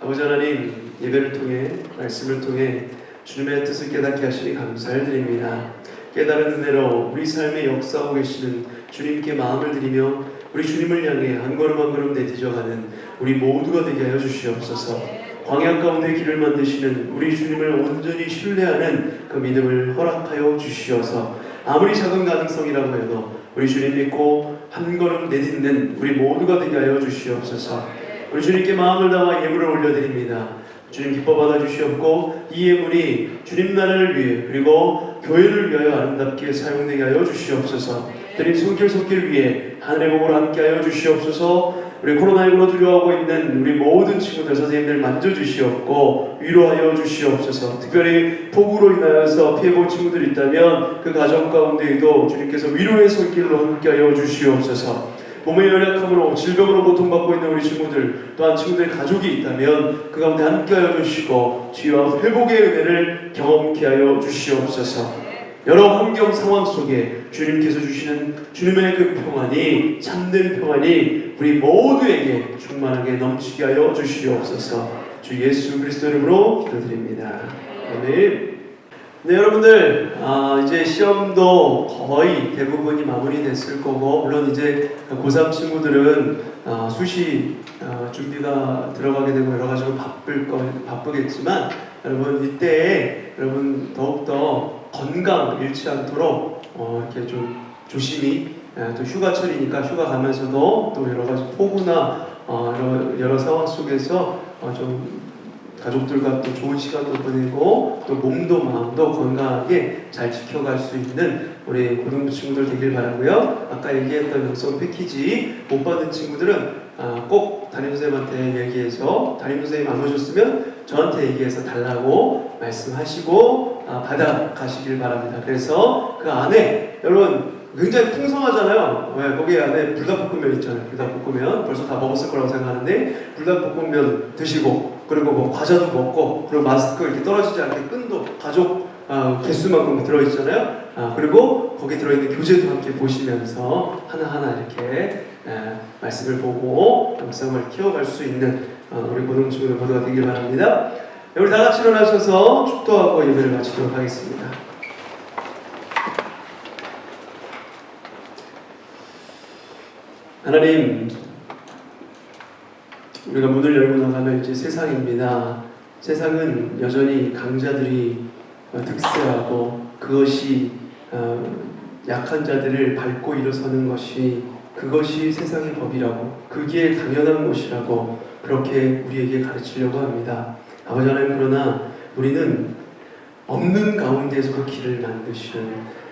아버지 하나님, 예배를 통해 말씀을 통해 주님의 뜻을 깨닫게 하시니 감사를 드립니다. 깨달은 은혜로 우리 삶에 역사하고 계시는 주님께 마음을 드리며 우리 주님을 향해 한 걸음 한 걸음 내디져가는 우리 모두가 되게 하여 주시옵소서. 광야 가운데 길을 만드시는 우리 주님을 온전히 신뢰하는 그 믿음을 허락하여 주시어서 아무리 작은 가능성이라고 해도 우리 주님 믿고 한 걸음 내딛는 우리 모두가 되게 하여 주시옵소서. 우리 주님께 마음을 다하 예물을 올려드립니다. 주님 기뻐 받아주시옵고 이 예물이 주님 나라를 위해 그리고 교회를 위하여 아름답게 사용되게 하여 주시옵소서. 드린 손길 위해 하늘의 복을 함께하여 주시옵소서. 우리 코로나19로 두려워하고 있는 우리 모든 친구들 선생님들 만져주시옵고 위로하여 주시옵소서. 특별히 폭우로 인하여서 피해본 친구들이 있다면 그 가정 가운데에도 주님께서 위로의 손길로 함께하여 주시옵소서. 몸의 연약함으로 질병으로 고통받고 있는 우리 친구들 또한 친구들의 가족이 있다면 그 가운데 함께하여 주시고 주여 회복의 은혜를 경험케 하여 주시옵소서. 여러 환경 상황 속에 주님께서 주시는 주님의 그 평안이 참된 평안이 우리 모두에게 충만하게 넘치게 하여 주시옵소서. 주 예수 그리스도 이름으로 기도드립니다. 아멘. 네, 여러분들 이제 시험도 거의 대부분이 마무리됐을 거고 물론 이제 고3 친구들은 수시 준비가 들어가게 되고 여러 가지로 바쁘겠지만 여러분 이때에 여러분 더욱더 건강 잃지 않도록 이렇게 좀 조심히 또 휴가철이니까 휴가 가면서도 또 여러 가지 폭우나 여러 상황 속에서 좀 가족들과 또 좋은 시간도 보내고 또 몸도 마음도 건강하게 잘 지켜갈 수 있는 우리 고등부 친구들 되길 바라고요. 아까 얘기했던 영성 패키지 못 받은 친구들은 꼭 담임선생님한테 얘기해서 담임선생님 안 오셨으면 저한테 얘기해서 달라고 말씀하시고 받아가시길 바랍니다. 그래서 그 안에 여러분 굉장히 풍성하잖아요. 왜? 거기 안에 불닭볶음면 있잖아요. 불닭볶음면 벌써 다 먹었을 거라고 생각하는데 불닭볶음면 드시고 그리고 뭐 과자도 먹고 그리고 마스크 이렇게 떨어지지 않게 끈도 가족 개수만큼 들어있잖아요. 그리고 거기 들어있는 교재도 함께 보시면서 하나하나 이렇게 말씀을 보고 영성을 키워갈 수 있는 우리 고등 친구들 모두가 되길 바랍니다. 우리 다 같이 일어나셔서 축도하고 예배를 마치도록 하겠습니다. 하나님, 우리가 문을 열고 나가면 이제 세상입니다. 세상은 여전히 강자들이 득세하고 그것이 약한 자들을 밟고 일어서는 것이 그것이 세상의 법이라고 그게 당연한 것이라고 그렇게 우리에게 가르치려고 합니다. 아버지 하나님, 그러나 우리는 없는 가운데서 그 길을 만드시는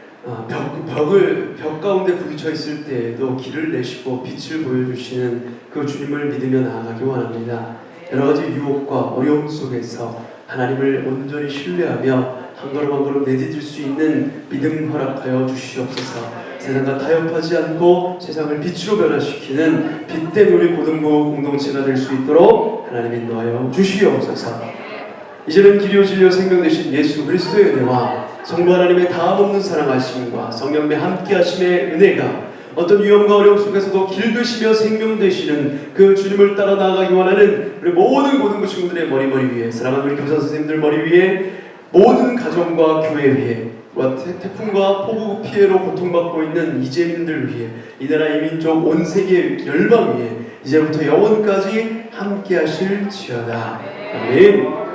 벽 가운데 부딪혀 있을 때에도 길을 내시고 빛을 보여주시는 그 주님을 믿으며 나아가기 원합니다. 여러 가지 유혹과 어려움 속에서 하나님을 온전히 신뢰하며 한 걸음 한 걸음 내디딜 수 있는 믿음 허락하여 주시옵소서. 세상과 타협하지 않고 세상을 빛으로 변화시키는 빛된 우리 고등부 공동체가 될 수 있도록 하나님 인도하여 주시옵소서. 이제는 길이요 진리요 생명 되신 예수 그리스도의 은혜와 성부 하나님의 다함없는 사랑하심과 성령의 함께하심의 은혜가 어떤 위험과 어려움 속에서도 길 되시며 생명 되시는 그 주님을 따라 나아가기 원하는 우리 모든 고등부 친구들의 머리 위에, 사랑하는 우리 교사 선생님들 머리 위에, 모든 가정과 교회 위에, 태풍과 폭우 피해로 고통받고 있는 이재민들 위에, 이 나라 이민족 온 세계 열방 위에 이제부터 영원까지 함께 하실지어다. 아멘.